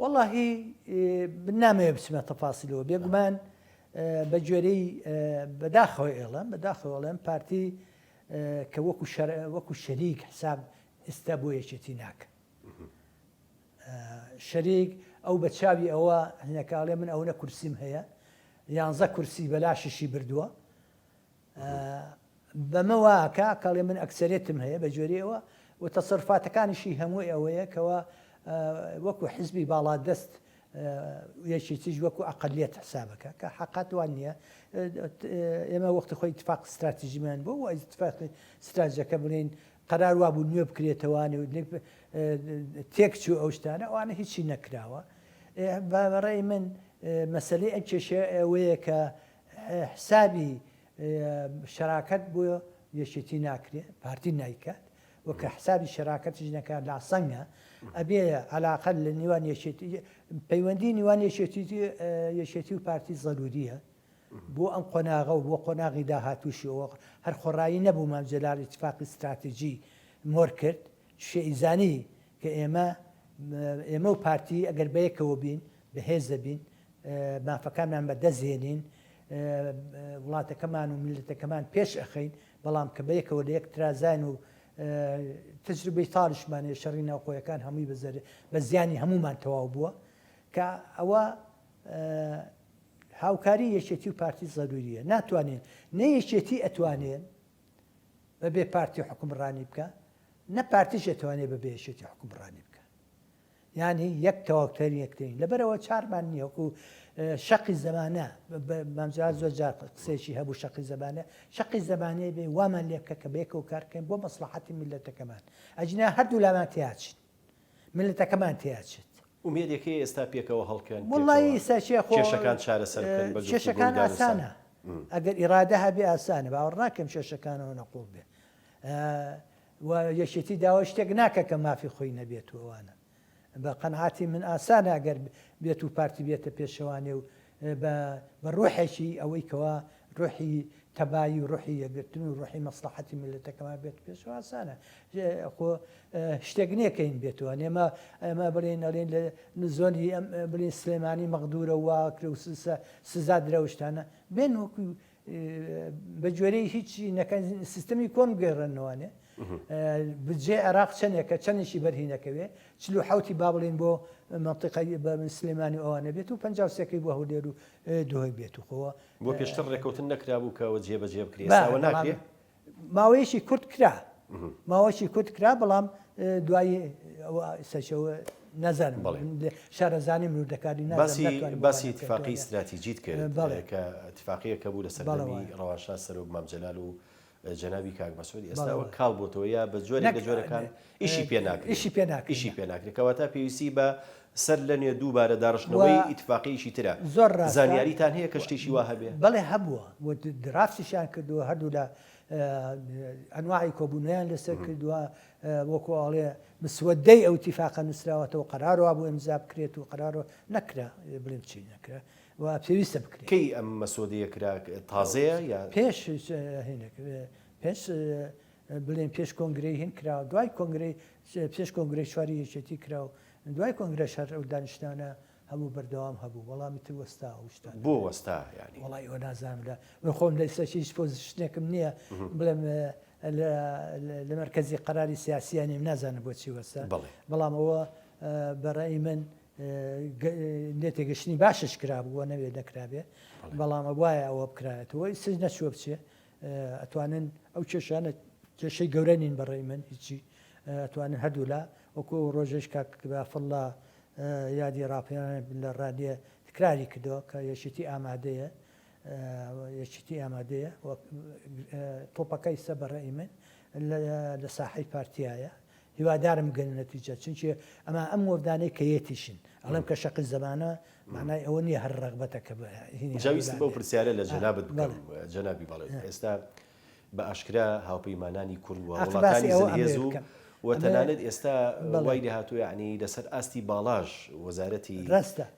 S2: وەڵاهی نامەوێ بچمە تەفاسیلەوە بێگومان بە جۆرەی بەداخەوە ئێڵم پارتی کە وەکو شەریک حساب ئێستا بۆ یەکێتی ناکە شەریک ئەو بە چاوی ئەوە هەنێکاڵێ من ئەوە کورسیم هەیە 11 کورسی بەلاششی بردووە بەمەواکە کاڵێ من ئەکسەرێتم هەیە بە جۆرەوە و تەسەرفاتەکانیشی هەمووی ئەوەیە کەەوە وەکو حزبی باڵا دەست یەکێتیش وەکو ئەقلیت حسابەکە کە حقاتوان نییە ئێمە وەختی خۆی اتفاق استراتیژیمان بۆ و اتفاقی استراتیژەکە بڵین قرار وا بوو نوێ بکرێتەوانێ و تێکچوو ئەو شتانە ئەوانە هیچی نەکراوە بەڕێی من مەسلەی ئەم کێشە ئەوەیە کە حسابی شەراکەت بۆ یەکێتی ناکرێت پارتی نایکات وەکە حسابی شەراکەتیش نەکات لاسەنگە ئەبێ علاقەت لە نیوان پەیوەندی نیوان یەکێتی و پارتی زەروریە بۆ ئەم قۆناغە و بۆ قۆناغی داهاتووشەوە هەر خۆڕایی نەبوو مامجلال اتفاقی استراتیژی مۆر کرد شێئیزانی کە ئێمە و پارتی ئەگەر بەیەکەوە بین بەهێز دەبین مافەکانمان بەدەستێنین وڵاتەکەمان و میلەتەکەمان پێش ئەخەین بەڵام کە بەیەکەوە لە یەک ترازان و تجربەی تاڵشمانێ شەڕی ناوخۆیەکان هەمووی بە زیانی هەمومان تەواو بووە کە ئەوە هاوکاری یەکێتی و پارتی زەروریە ناتوانین نە یەکێتی ئەتوانێن بەبێ پارتی حکومڕانی بکە نە پارتیش ئەتوانێت بەبێ یەکێتی حکومڕانی بکە یعنی یەک تەواوتەر یەکترین لەبەرەوە چارمان نییە وەکو شەقی زەمانە مامجار زۆر جار قسێکی هەبوو شەقی زەمانەیە بێ وامان لێ بکە کە بەیەکەوە کارکەین بۆ مەسلحەتی میلەتەکەمان ئەجنا هەردوو لامان تیاچین میلەتەکەمان تیاچێت
S1: ومێدەکەی ئێستا پێکەوە هەڵکەن
S2: وڵی ساچێ
S1: کێشەکان چارەسەر بکەن بە
S2: کێشەکان ئاسانە ئەگەر ئیرادە هەبێ ئاسانە باوەڕ ناکەم کێشەکانەوە نەقوڵ بێ و یەکێتی داوە شتێک ناکە کە مافی خۆی نەبێتوەوانە بە قەنعاتی من ئاسانە ئەگەر بێت و پارتی بێتە پێشەوانێ و بە ڕۆحێکی ئەوەی کەوا ڕۆحی تەبایی و ڕۆحی یەگرتن و ڕۆحی مەسلحەتی میلەتەکەمان بێت پێشەوە ئاسانە خۆ شتێک نییەکەین بێتەوە ئێمە بڵێن ئەڵێن لە زۆنی بڵێن سلێمانی مەغدورە واکرە و سزا درەوشتانە بێن وەکو بە جۆرەی هیچی نەکەن سیستەمی کۆن گەێڕنەوەنێ بجێ عێراق چەندێکە چەندێکی بەرهینەکەوێ 47 با بڵێن بۆ منطقی بە سلێمانی ئەوانە بێت و 53 بۆ هەولێر و دوای بێت و خۆوە
S1: بۆ پێشتر ڕێکەوتن نەکرابوو کەەوە جێبەجێ بکرێتەوە ناکرێت
S2: ماوەیەکی کورت کرا ماوەشی کورت کرا بەڵام دوایی سەشەوە نەزانم شارەزانی مرودەکاری
S1: باسی اتفاقی استراتیجیت کرد کە اتفاقیەکە بوو لە سەردەمی ڕەواشا سەرۆک مامجەلال و جەنابی کاک مەسعود ئێستاوە کاڵ بۆتەوە یا بە جۆرێک لە جۆرەکان ئیشی پێ ناکرێت کەواتە پێویستی بە سەر لە نوێ دووبارە داڕشتنەوەی ئیتفاقیشی ترە
S2: زۆر
S1: زانیاریتان هەیە کە شتێکی وا هەبێ
S2: بەڵێ هەبووە درافتیشان کردووە هەردوو لە ئەنواعی کۆبوونیان لەسەر کردووە وەکو ئاڵێ مسوەدەی ئەو اتفاقە نووسراوەتەوە قەرارەوە بوو ئەمزا بکرێت و قەرارەوە نەکرا بڵێم چی نەکرا و پێویستە بکرێت
S1: کەی ئەم مەسۆدەیە کرا تازەیە یا
S2: پێش بڵێن پێش کۆنگرەی هین کراوە دوای کۆنگرەی پێش کۆنگرەی چواری یەکێتی کرا و دوای کۆنگرە شەر ئەو دانیشتانە هەموو بەردەوام هەبوو وەڵامی تر وەستا شتان
S1: بۆ وەستا ینی
S2: وڵی ئەوە نازانم لە خۆم لە ئێستاش هیچ پۆزیشنێکم نییە بڵێم لە مەرکەزی قەراری سیاسیانیم نازانم بۆچی وەستا بەڵام ئەوە بەڕێی من نێتێگەشتنی باشش کرابووە نەوێت نەکرابێ بەڵام وایە ئەوە بکرایەتەوە سز نەچوە بچێ ئەتوانن ئەو کێشانە کێشەی گەورە نین بەڕێی من هیچی ئەتوانن هەردوو لا وەکو ڕۆژێش کاکبافڵڵا یادی ڕاپیان لە ڕادیە تکراری کردەوە کە یەشتی ئامادەیە یەکیتی ئامادەیە تۆپەکەی سە بەڕێی من لە ساحەی پارتیایە هیوادارم گەن نەتیجە چونکە ئەمە ئەم وەردانەی کە یەتیشن ئەڵم کە شەقی زەمانە معنای ئەوە نییە هەر ڕغبەتەکە
S1: جاویست بەو پرسیارە لە جەنابەت بکەم جەنابی بەڵێ ئێستا بە ئاشکرا هاوپەیمانانی کورد و وڵاتانی زەرهێز و تەنانەت ئێستا وای لێ هاتووە ینی لەسەر ئاستی باڵاژ وەزارەتی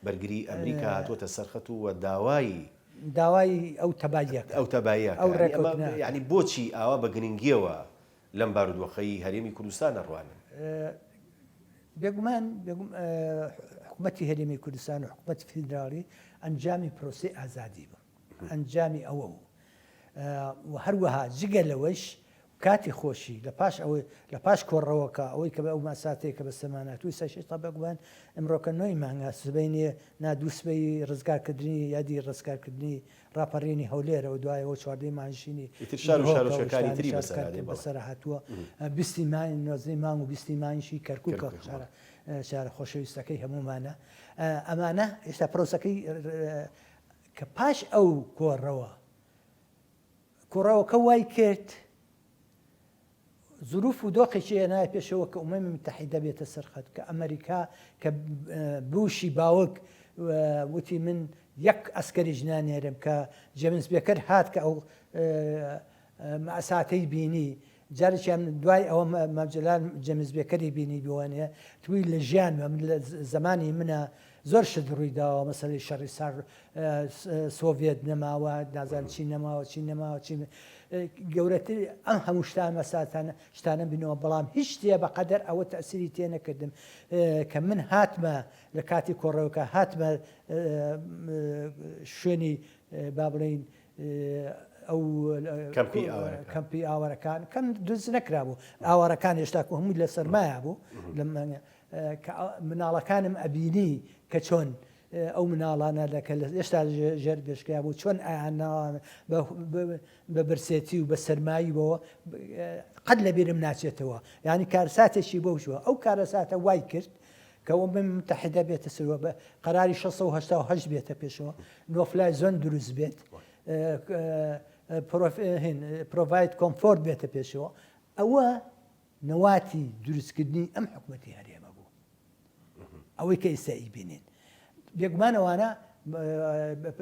S1: بەرگری ئەمریکا هاتووەتە سەرخەت و داوای ئەو تەباییە ینی بۆچی ئاوا بە گرنگیەوە لەم بارودۆخەی هەرێمی کوردستان ئەڕوانن
S2: بێگومان حکوومەتی هەرێمی کوردستان و حکوومەتی فیدراڵی ئەنجامی پرۆسی ئازادی بوو ئەنجامی ئەوە بوو و هەروەها جگە لەوەش کاتی خۆشی لە پاش کۆڕەوەکە ئەوەی کە بە ئەو ماساتەیە کە بە سەمانەتوی سەشتا بەگوان ئەمڕۆکە نۆی مانگا سبینێ نادووسبەی ڕزگارکردنی یادی ڕزگارکردنی ڕاپەڕێنی هەولێرەوە دوایەوە چواردەی مانشینی
S1: شارۆچەکانی تری
S2: بەسەر هاتووە بیستی مای نۆزەی مانگ و بیستی مانشی کەرکووکە شارە خۆشەویستەکەی هەمومانە ئەمانە ئێستا پرۆسەکەی کە پاش ئەو کۆڕەوەکە وای کرد ظروف و دۆقێکی هێنایە پێشەوە کە ئومەمی متحیدە بێتە سەرخەت کە ئەمریکا کە بوشی باوک وتی من یەک ئەسکەری ژنانێرم کە جێمس بێکەر هات کە ئەو مەساتەی بینی جارێکیان دوای ئەوە مەجلال جێمس بێکەری بینی بوانێ توی لە ژیان لە زمانی منە زۆر شت ڕوویداوە مەسەلەی شەڕی سار سۆڤێت نەماوە نازان چی نەماوە چی نەماوە چی گەورەتر ئەم هەموو شتانە بینەوە بەڵام هیچ شتێ بەقەدەر ئەوە تەسیری تێ نەکردم کە من هاتمە لە کاتی کۆڕەوەکە هاتمە شوێنی با بڵین ئەو کەمپی ئاوەرەکان کەم دروست نەکرابوو ئاوەرەکان هێشتا هەمووی لە سەرمایە بوو مناڵەکانم ئەبینی کە چۆن ئەو مناڵانە هێشتا ژێر بێشکیا بوو چۆن ئایانەوە بە برسێتی و بە سەرمایی بەوە قەت لە بیرم ناچێتەوە یعنی کارساتێکی بەو شووە ئەو کارەساتە وای کرد کەەوە من متحیدە بێتە سەرەوە بە قەراری 688 بێتە پێشەوە نۆفلای زۆن دروست بێت پرۆڤایت کۆمفۆرت بێتە پێشەوە ئەوە نەواتی دروستکردنی ئەم حکوومەتی هەرێمە بوو ئەوەی کە ئێستا بینین بێگومانەوانە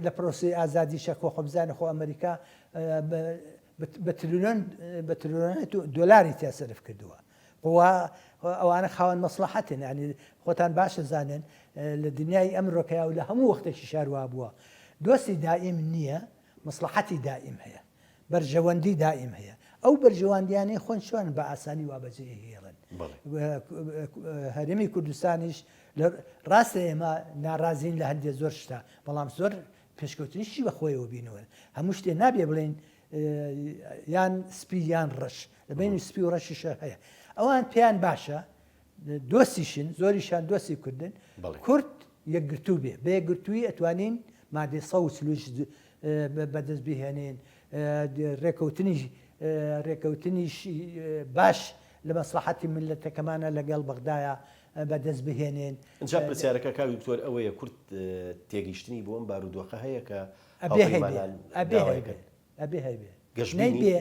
S2: لە پرۆسی ئازادی شەکۆ خۆبزانە خۆ ئەمریکا بە تریلیۆنێت دۆلاری تیا سەرف کردووە ئەوانە خاوەن مەسلحەتن ینی خۆتان باشە زانن لە دنیای ئەمڕۆکەیا و لە هەموو وەختێکی شاروا بووە دۆستی دائیم نییە مەسلحەتی دائیم هەیە بەرژەوەندی دائیم هەیە ئەو بەرژەوەندیانەی خۆن شوان بە ئاسانی وابەجێ هێڵن هەرێمی کوردستانیش ڕاستە ئێمە ناڕازین لە هەندێک زۆر شتا بەڵام زۆر پێشکەوتنیشی بە خۆیەوە بینەوە هەموو شتێ نابێ بڵێن یان سپی یان ڕەش لەبین سپی و ڕەشیشە هەیە ئەوان پێیان باشە دۆستیشن زۆریشان دۆستی کوردن کورد یەکگرتوو بێ بە یەکگرتووی ئەتوانین مادەی سەوسلوش بەدەست بهێنین ڕێکەوتنیش باش لە مەسلحەتی ملەتەکەمانە لەگەڵ بەغدایە بەدەست بهێنین
S1: ئەجا پرسیارەکە کاوی دکتۆر ئەوەیە کورد تێگەیشتنی بۆ ئەم بارودۆخە هەیە کە
S2: ئەبێ هەیبێ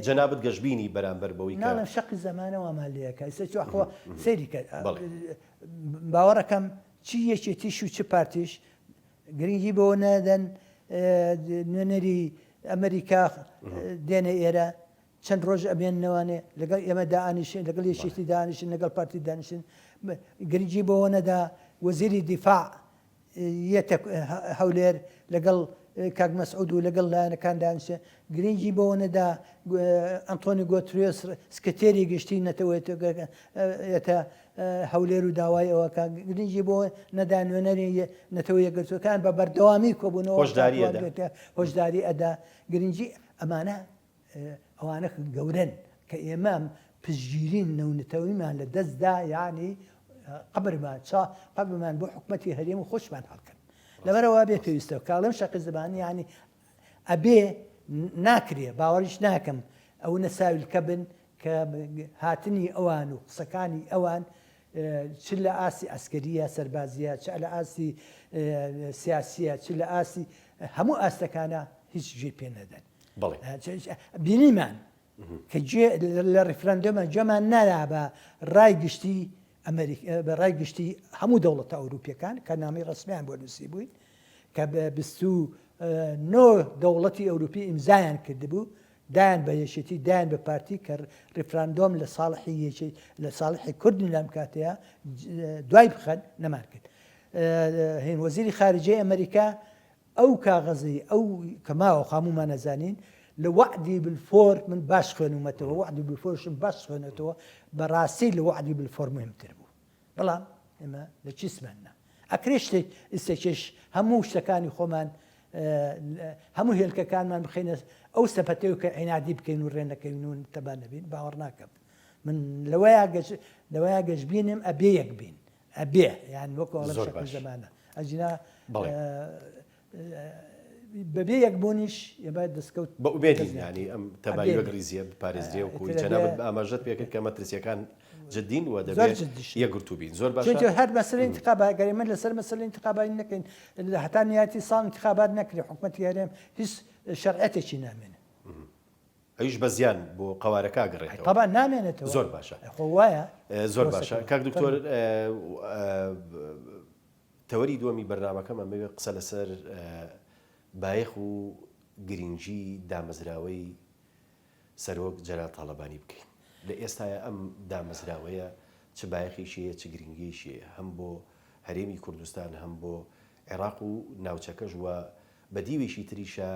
S1: جەنابەت گەشتبینی بەرامبەر بەوەی
S2: ناڵم شەقی زەمانەوە مالەیەکە ئێستاخۆ سەیری کرد باوەڕەکەم چی یەکێتیش و چ پارتیش گرنگی بەوە نادەن نوێنەری ئەمریکا دێنە ئێرە چەند ڕۆژ ئەبێننەوانێ لەگەڵ ئێمە دانیشن لەگەڵ یەکێتی دانیشن لەگەڵ پارتی دانیشن گرنگی بەوە نەدا وەزیری دیفاع هەولێر لەگەڵ کاک مەسعود و لەگەڵ لایەنەکان دانیشە گرنگی بۆەوە نەدا ئەنتۆنی گۆتریۆس سکرتێری گشتی نەتەوەێتە هەولێر و داوای ئەوە گرنگی بۆ نەدا نوێنەری نەتەوە یەکگرتوەکان بە بەردەوامی کۆبوونەوە هۆشداری ئەدا گرنگی ئەمانە ئەوانە گەورن کە ئێمە پشگیرین نەونەتەوەیمان لە دەستدا یعنی قبرمان بۆ حکومەتی هەرێم و خۆشمان هەڵکرد لەبەرەوە بێ پێویستەوە کاڵم شەقی زبانی ینی ئەبێ ناکرێ باوەڕیش ناکەم ئەو نەساویلکە بن کە هاتنی ئەوان و قسەکانی ئەوان چ لە ئاسی ئەسکەریە سەربازیە چ لە ئاسی سیاسیە چ لە ئاسی هەموو ئاستەکانە هیچ ژێ پێ نەدەن بینیمان کە لە ڕیفرەندۆمە جێمان نادا بە ڕای گشتی بە ڕای گشتی هەموو دەوڵەتە ئەوروپیەکان کە نامی ڕسمیان بۆ نووسی بووین کە 29 دەوڵەتی ئەوروپی ئیمزایان کردبوو دایان بە یەشێتی دایان بە پارتی کە ڕیفراندۆم لە ساڵحی کوردی لەم کاتەیە دوای بخەن نەمان کرد هێن وەزیری خارجەی ئەمریکا ئەو کاغەزی ئەو کەماوە خامومان نەزانین لە وعدی بالفۆر من باش خوێنومەتەوە وعدی بالفۆرشم باش خوێنێتەوە بەڕاستی لە وعدی بالفۆر مهمتر بوو بەڵام ئێمە لە چیسماننا ئەکرێ شتێک ئستێکێش هەموو شتەکانی خۆمان هەموو هێلکەکانمان بخینە ئەو سەپەتەوە کە عینادی بکەین و ڕێنەکەین و تەبان نەبین باوەڕ ناکەم من لەوەیە گەشتبینم ئەبێ یەک بین ئەبێ یان وەکو زمانە ئەجینا بەبێ یەکبوونیش ئێمە دەستکەوت
S1: بە ئوبێدین ینی ئەم تەبای وەگریزیە بپارێزرێ و کوی جەنابەت ئاماژەت پێکرد کە مەترسیەکان جددین و دەبێت یەکگرتو بین زۆر باش
S2: هەر مەسەلەی انتخابات گەری من لەسەر مەسەلەی انتخابات نەکەین هەتا نیاتی ساڵ انتخابات نەکرێ حکومەتی هەرێم هیچ شەرعەتێکی نامێنێ
S1: ئەویش بە زیان بۆ قەوارەکە گەڕێتەوە
S2: طبعا نامێنێتەوە
S1: زۆر باشە
S2: وایە
S1: زۆر باشە کاک دکتۆر تەوەری دووەمی بەرنامەکەم ئەمەوێت قسە لەسەر بایەخ و گرنگی دامەزراوەی سەرۆک جەلال تاڵەبانی بکەین لە ئێستاە ئەم دامەزراوەیە چ بایەخیشیە چ گرنگیشیە هەم بۆ هەرێمی کوردستان هەم بۆ عێراق و ناوچەکەش وە بە دیوێشی تریشە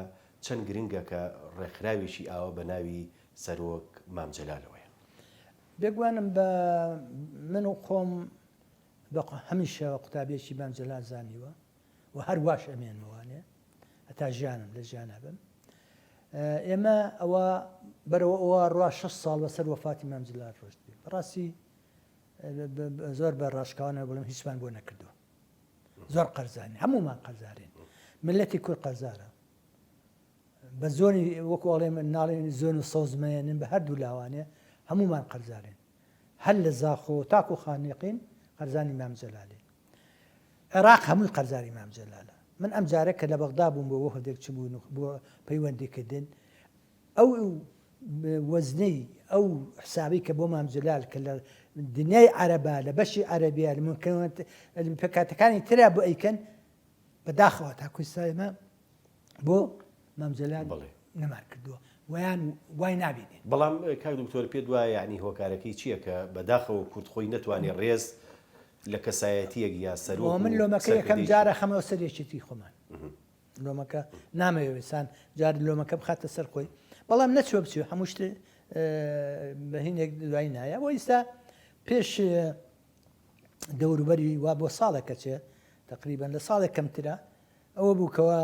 S1: چەند گرنگە کە ڕێکخراوێکی ئاوە بە ناوی سەرۆک مام جەلالەوەیە
S2: بێگوانم بە من و خۆم هەمیشە قوتابیەکی مام جەلال زانیوە و هەر واش ئەمێنمەوانێ هەتا ژیانم لە ژیانە بم ئێمە ئەوە بەرەوە ئەوە ڕوا 6 ساڵ بەسەر وەفاتی مام جەلال ڕۆشت بێ بەڕاستی زۆر بە ڕاشکاوانە بڵم هیچمان بۆ نەکردووە زۆر قەرزانین هەمومان قەرزارین ملەتی کورد قەرزارە بە زۆنی وەکو ئەڵێم ناڵێن زۆن و سەوزمەیەنن بە هەردوو لاوانێ هەمومان قەرزارین هەر لە زاخۆ تاکو خانیقین قەرزانی مام جەلالین عێراق هەمووی قەرزاری مام جەلالە من ئەم جارە کە لە بەغدا بووم بۆ وەفدێک چ بوون بۆ پەیوەندیکردن ئەو وەزنەی ئەو حسابی کە بۆ مام جەلال کە لە دنیای عەرەبا لە بەشی عەرەبیە لە پێکاتەکانی ترا بۆ ئەیکەن بەداخەوە تاکوی سایمە بۆ مام جەلال نەمار کردووە ویان وای نابینێن
S1: بەڵام کاک دکتۆر پێ دوایە یعنی هۆکارەکەی چییە کە بەداخەوە کورد خۆی نەتوانێت ڕێز لە کەسایەتیەک یا سەرۆک
S2: من لۆمەکە یەکەم جارە خەمەوە سەرێکێتی خۆمان لۆمەکە نامەوێسان جار لۆمەکە بخاتە سەر خۆی بەڵام نەچوە بچێ هەموو شت بە هینێک دوای نایە بۆ ئێستا پێش دەوروبەری وا بۆ ساڵێکە چێ تقریبان لە ساڵێک کەمترە ئەوە بووکەوە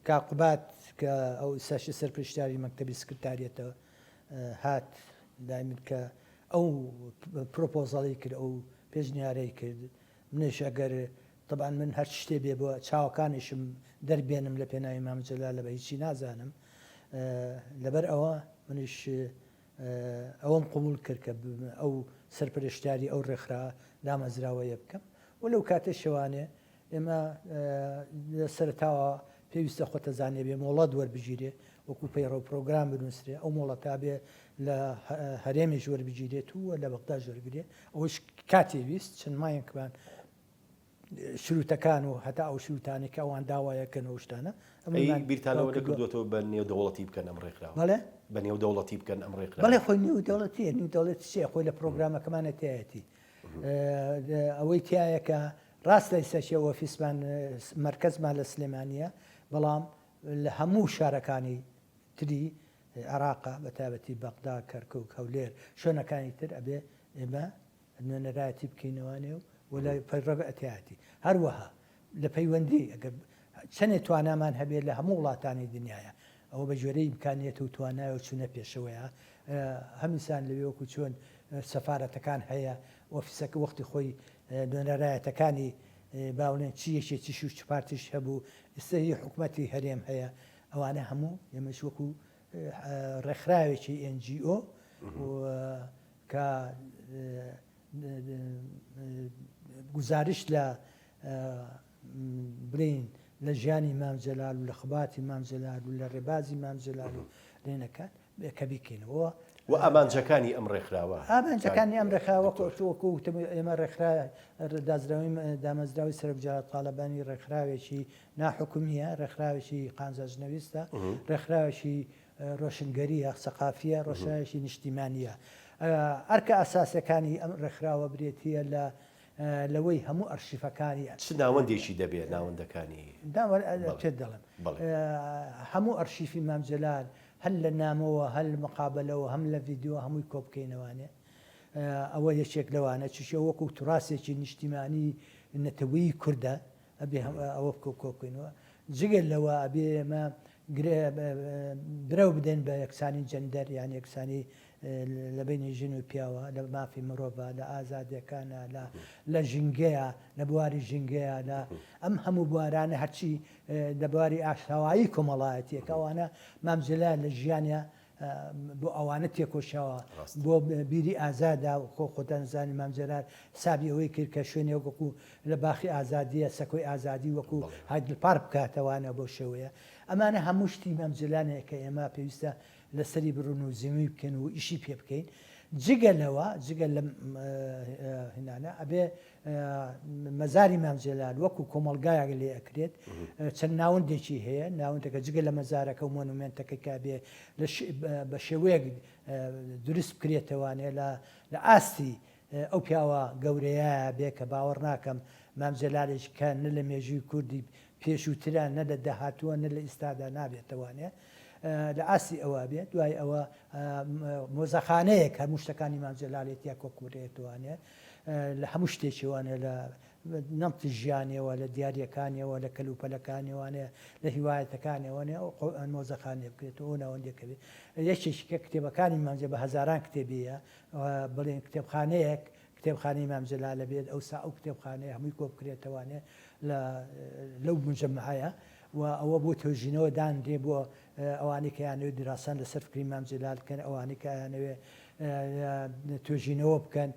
S2: کاقوبات کە ئەو ساشی سەرپرشتیاری مەکتەبی سکرتاریەتەوە هات دایمن کە ئەو پرۆپۆزەڵی کرد ئەو پێشنیارەی کرد منش ئەگەر طبعا من هەر شتێ بێ بۆ چاوەکانیشم دەربێنم لە پێناوی مام جەلال لە بە هیچی نازانم لەبەر ئەوە منش ئەوەم قبول کرد کە ئەو سەرپرشتیاری ئەو ڕێکخرا دامەزراوەیە بکەم و لەو کاتە شەوانێ ئێمە سەرتاوە پێویستە خۆتەزانێ بێ مۆڵەت وەربگیرێ وەکو پەیڕۆ پرۆگرام بنووسێ ئەو مۆڵەتا بێ لە هەرێمیش وەربگیرێت و لە بەغدا ژوەرگرێ ئەوش کاتی ویست چەند مایەکمان شروتەکان و هەتا ئەو شروتانی کە ئەوان داوایەکەنەوە شتانە
S1: بیرتانەوە نەکردوێتەوە بە نێو دەوڵەتی بکەن ئەم ڕێکخراوە
S2: بەڵێ
S1: بە نێو دەوڵەتی بکەن ئەم ڕێکخراوە
S2: بەڵێ خۆی نێو دەوڵەتی نێو دەوڵەتی چێ خۆی لە پرۆگرامەکەمانە تایەتی ئەوەی تایەکە ڕاست لەیسەشێ ئۆفیسمان مرکزمان لە سلێمانیە بەڵام لە هەموو شارەکانی تری عێراقا بە تایبەتی بەغدا کەرکووک هەولێر شوێنەکانی تر ئەبێ ئێمە نوێنەرایەتی بکەینەوانێ و لە ڕێگە ئەتیاتی هەروەها لە پەیوەندی ئەگەر چەندێ توانامان هەبێت لە هەموو وڵاتانی دنیاە ئەوە بە ژێرەی امکانیەت و توانای و چوونە پێشەوەیە هەمیسان لەوێوەکو چۆن سەفارەتەکان هەیە ئۆفیسەکە وەختی خۆی نوێنەرایەتەکانی باڵێن چیەشێ چیش و چپارتیش هەبوو ئێستایی حکوومەتی هەرێم هەیە ئەوانە هەموو ئێمەش وەکو ڕێکخراوێکی NGO کە گزارش لە برین لە ژیانی مام جەلال و لە خباتی مام جەلال و لە ڕێبازی مام جەلال و لێنەکان کە بیکەینەوە
S1: و ئامانجەکانی ئەم ڕێکخراوە
S2: ئامانجەکانی ئەم ڕێکخراوەکووەکو ئێمە ڕێکخرا دامەزراوی سەربجارات تاالبانی ڕێکخراوێکی ناحکومیە ڕێکخراوێکی قانزەژنەویستە ڕێکخراوێکی ڕۆشنگەریە سەقافیە ڕۆشنایەکی نیشتیمانیە ئەرکە ئاساسەکانی ئەم ڕێکخراوە برێتیە لەوەی هەموو ئەرشیفەکانی
S1: چ ناوەندێکی دەبێت ناوەندەکانی
S2: پێ دەڵێن هەموو ئەرشیفی مام جەلال هەل لە نامەوە هەل مقابلەوە هەم لە ڤیددیۆ هەمووی کۆبکەینەوانێ ئەوە یەکێک لەوانە چشە وەکو توراسێکی نیشتیمانی نەتەوەی کووردە ئەبێ ئەوە کۆبکەینەوە جگەل لەوە ئەبێ ئێمە برەو بدەین بە یەکسانی جەندەر یان یەکسانی لە بینی ژن و پیاوە لە مافی مرۆڤ لە ئازادیەکانە لە ژینگەیە لە بواری ژینگەیە لە ئەم هەموو بوارانە هەرچی لە بواری ئاشتاوایی کۆمەڵایەتیەکە ئەوانە مام جەلال لە ژیانە بۆ ئەوانە تێکۆشەوە بۆ بیری ئازادا خۆتەنزانی مام جەلال سابی ئەوەی کرد کە شوێنێ وەکو لە باخی ئازادیە سەکۆی ئازادی وەکو هایدلپار بکاتەوانە بۆ شێوەیە ئەمانە هەموو شتی مام جەلالێک کە ئێمە پێویستە لەسەری بڕون و زیوی بکەین و ئیشی پێ بکەین جگەلەوە جگەل لە هێنانە ئەبێ مەزاری مام جەلال وەکو کۆمەلگایەک لێ ئەکرێت چەند ناوەندێکی هەیە ناوەندەکە جگە لە مەزارەکە و مۆنومنتەکە کابێ بە شێوەیەک دروست بکرێتەوانێ لە ئاستی ئەو پیاوە گەورەیە بێ کە باوەڕ ناکەم مام جەلالێک کە نە لە مێژووی کوردی پێشووتران نە لە داهاتووە نە لە ئیستادا نابێتەوانێ لە ئاسی ئەوە بێت دوای ئەوە مۆزەخانەیەک هەموو شتەکانی مام جەلالێتیا کۆکوورێتوانێ لە هەموو شتێکیوانێ لە نەمتی ژیانەوە لە دیارریەکانیەوە لە کەلوپەلەکانیوانێ لە هیوایەتەکانیوانێ مۆزەخانێ بکرێتەوە ناوەندێکەوێت یەکێکی کە کتێبەکانی مامجە بە هەزاران کتێبیە بڵێن کتێبخانەیەک کتێبخانەی مام جەلال بێت ئەوسا ئەو کتێبخانەیە هەمووی کۆ بکرێتەوانێ لەو مجەمعایە و ئەوە بۆ توێژینەوە دانرێ بۆ ئەوانەی کە یانەوێت دراسان لەسەر فکری مام جەلال بکەن ئەوانەی کە یانەوێت توێژینەوە بکەن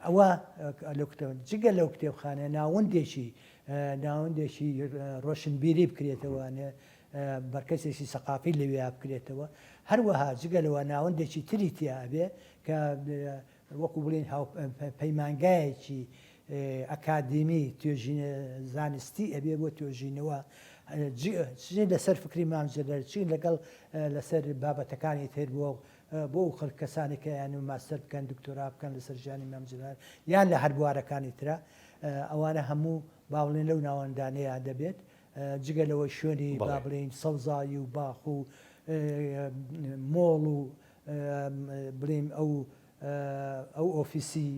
S2: ئەوە جگە لەو کتێبخانە ناوەندێکی ڕۆشنبیری بکرێتەوەوانێ بەرکەسێکی سەقافی لەوێ بکرێتەوە هەروەها جگە لەوە ناوەندێکی تری تیاابێ کە وەکو بڵین پەیمانگایەکی ئەکادمی توێژینە زانستی ئەبێ بۆ توێژینەوە لەسەر فکری مام جەلال چین لەگەڵ لەسەر بابەتەکانی تر بۆ خەڵک کەسانی کە یان ماستەر بکەن دکتۆرا بکەن لەسەر ژیانی مام جەلال یان لە هەر بوارەکانی ترە ئەوانە هەموو باڵێن لەو ناوەندانەیە دەبێت جگە لەوەی شوێنی با بڵین سەوزایی و باخ و مۆڵ و بڵێم ئەو ئۆفیسی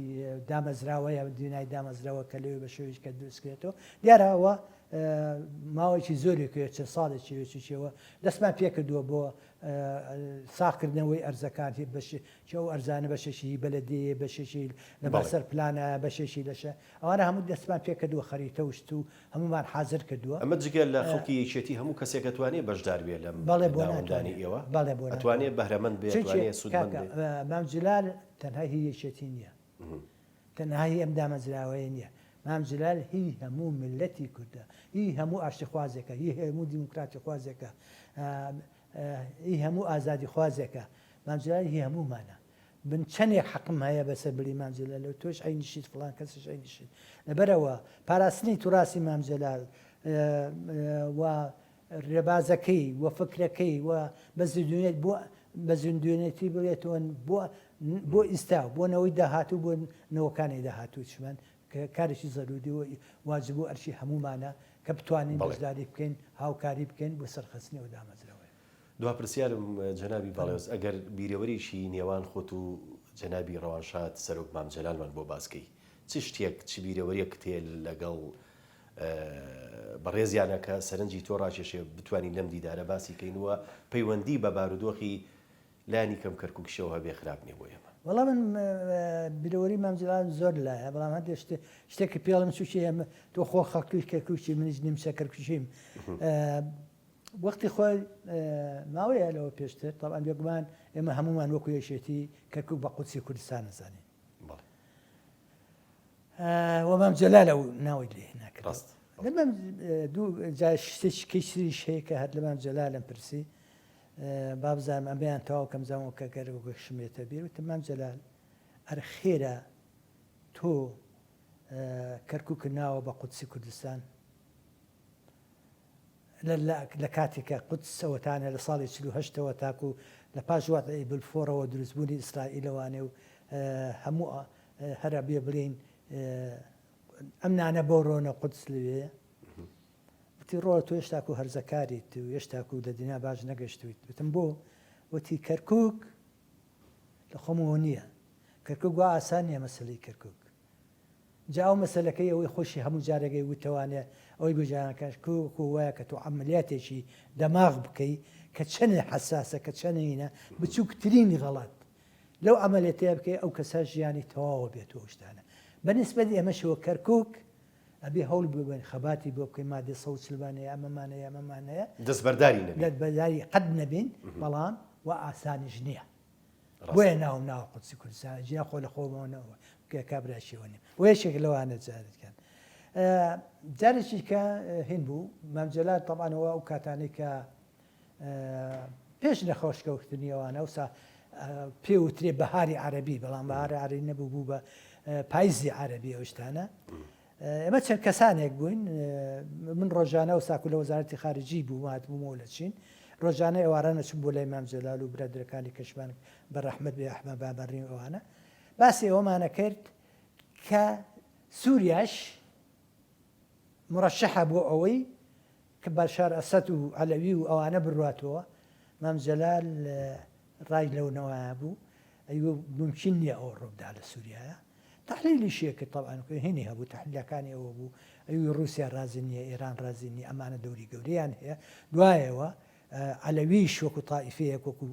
S2: دامەزراوەیە دنیای دامەزراوە کە لەوێ بە شێویش کە دروستکرێتەوە دیارەوە ماوەیەکی زۆرێکە چه ساڵێکی وێکیەوە دەستمان پێکردووە بۆ ساکردنەوەی ئەرزەکانی ئەو ئەرزانە بەشێکی بەلەدەیە بەشێکی لە بەسەر پلانە بەشێکی لەشە ئەوانە هەموو دەستمان پێکردووە خەریتە وشت و هەمومان حاضر کردووە
S1: ئەمە جگەل لە خەڵکی یەکێتی هەموو کەسێکە توانێت بەشدار بێت لەم ناوەندانی ئێوە ئەتوانێت بەهرەمەند بێت
S2: مام جەلال تەنها هی یەکێتی نییە تەنها هی ئەم دامەزراوەیە نییە مام جەلال هی هەموو ملەتی کوردە هی هەموو ئاشتی خوازێکە هی هەموو دیموکراتی خوازێکە هی هەموو ئازادی خوازێکە مام جەلال هی هەموومانە بن چەندێک حەقم هەیە بەسەر بری مام جەلال لەو تۆش عینیشیت فڵان کەسش عینیشیت لەبەرەوە پاراستنی توراسی مام جەلال و ڕێبازەکەی و فکرەکەی و بە زیندوێنێتی بڵێتەوە بۆ ئیستا بۆ نەوەی داهاتوو بۆ نەوەکانی داهاتوو چمان کە کارێکی زەرودی و واجب و ئەرشی هەمومانە کە بتوانین بەشداری بکەین هاوکاری بکەین بۆ سەرخستنەوە دامەزرەوە.
S1: دوا پرسیارم جەنابی باڵێوز ئەگەر بیرەوەریشی نێوان خۆت و جەنابی ڕەوانشاد سەرۆک مام جەلالمان بۆ باسکەی چ شتێک چ بیرەوەریەک تێ لەگەڵ بەڕێزیانەکە سەرنجی تۆ ڕاکێشێ بتوانین لەم دیدارە باسی کەینەوە پەیوەندی بە بارودۆخی لانی کەم کەرکووکشەوە هەبێ خراپ نیە بۆ ئێمە.
S2: وەڵام من بیرەوەری مام جەلال زۆر لایە بەڵام هەندێک شتێکی پێڵم چوشی ئێمە تۆ خۆ خەڵکوش کەرکووکی منیش نیمچە کەرکوشیم وەختی خۆی ماوەیە لەوە پێشتر تاوان بێگومان ئێمە هەمومان وەکو یەشێتی کەرکووک بە قوچی کوردستان نزانین وەمام جەلال ئەو ناوی لێ ناکرد لەمەم دوو شتێکی کەیسریش هەیە کە هەر لەمام جەلالم پرسی بابزانم ئەمەیان تەواو کەم زانەوە کە گەرەوە شمێتە بیر وتم مام جەلال ئەرە خێرە تۆ کەرکووک ناوە بە قوچی کوردستان لە کاتێکە قوتسەوەتانە لە ساڵی 48ەوە تاکو لە پاش واتای بلفۆرەوە دروستبوونی ئیسرائیلەوانێ و هەموو هەرە بێ بڵین ئەم نانە بۆ ڕۆنە قودس لەوێ وتی ڕۆ تۆ هێشتاکو هەرزەکاریت و هێشتاکو لە دنیا باش نەگەشتویت وتم بۆ وتی کەرکووک لە خۆمەوە نییە کەرکووک وا ئاسان نیە مەسەلەی کەرکووک جا ئەو مەسەلەکەی ئەوەی خۆشی هەموو جارێگەی وتوانێ ئەوەی بژانەکەش کۆ وایە کە تۆ عملیاتێکی دەماغ بکەی کە چەنێ حساسە کە چەنەینە بچووکترینی غەڵات لەو عملیاتەیە بکەی ئەو کەسە ژیانی تەواوە بێتەوە شتانە بەنسبەت ئێمەشەوە کەرکووک ئەبێ هەوڵ ببین خەباتی بۆ بکەین مادێ سەوت سلبانەیە ئەمەمانەیە ئەمەمانەیە دەستبەرداری قەت نەبین بەڵام وا ئاسانیش نییە بۆیە ناوم ناوە قودسی کوردستان ژیا خۆ لە خۆمەوەنەوە کابراشیەوە نیە وەیەشێک لەوانە جارێکیان جارێکی کە هین بوو مام جەلال تەبعانەوە ئەو کاتانەی کە پێش نەخۆشکەوتنیەوانە وسا پێ وترێ بەهاری عەرەبی بەڵام بەهاری عەرەبی نەبوو بوو بە پاییزی عەرەبی ئەو شتانە ئێمە چەند کەسانێک بووین من ڕۆژانە و ساکو لە وەزارەتی خارجی بوو هاتبوومەوە لە چین ڕۆژانە ئێوارانە چوون بۆ لای مام جەلال و برادرەکانی کەشمان بە ڕەحمەت بێ ئەحمەد بابەڕین ئەوانە باسی ئەوەمانە کرد کە سووریاش مڕەشەحە بۆ ئەوەی کە باشار ئەسەد و عەلەوی و ئەوانە بڕاتەوە مام جەلال ڕای لەونەوەیە بوو ئەیوە ممکن نییە ئەوە ڕووبدا لە سووریایە تحلیلی شێکە طبعاً هینی هەبوو تحلیلەکانی ئەوە بوو ئەوی رووسیا رازی نییە ئێران رازی نییە ئەمانە دەوری گەورەیان هەیە دوایەوە عەلەویش وەکو تائیفەیەک وەکو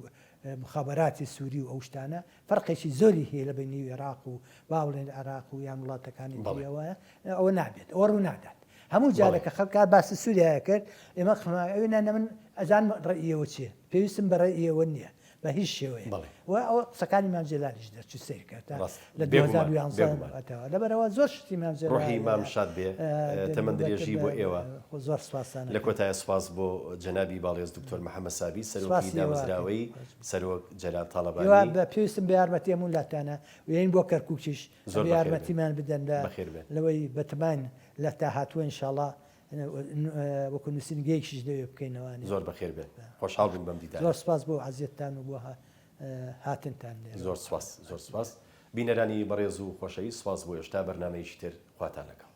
S2: مخابراتی سووری و ئەو شتانە فەرقێکی زۆری هەیە لە بینی عێراق و باوڵێن عێراق و یان وڵاتەکانی دیەوەیە ئەوە نابێت ئەوە ڕوو نادات هەموو جارێکە خەڵکا باسی سووریایە کرد ئێمە ئەوێنە من ئەزان ڕێئیەوە چییە پێویستم بە ڕێئیەوە نییە بە هیچ شێوەیە و ئەوە قسەکانی مام جەلالیش دەرچوو سیر کردە لە 2011 لەبەرەوە زۆر شتی مام جەلال
S1: ڕۆحی مام شاد بێ تەمەندرێژی بۆ ئێوە
S2: زۆر سوپاسانە
S1: لە کۆتایە سوپاس بۆ جەنابی باڵێز دکتۆر محەممەد سابی سەرۆکی دامەزراوەی سەرۆک جەلال تاڵەبانی
S2: بە پێویستم بە یارمەتی هەموو لاتانە وین بۆ کەرکووکیش زۆر یارمەتیمان بدەن لەوەی بەتمان لە تا هاتووە ئینشاءڵڵا وەکو نووسینگەیەکیش دەوێ بکەینەوەوانی
S1: زۆر بەخێر بێت خۆشحاڵ بووین بەم دیدار
S2: زۆر سپاس بۆ عەزیەتتان و بۆ هاتنتان
S1: زۆر سپاس بینەرانی بەڕێز و خۆشەویست سپاس بۆ هێشتا بەرنامەیەکی تر خواتان لەگەڵ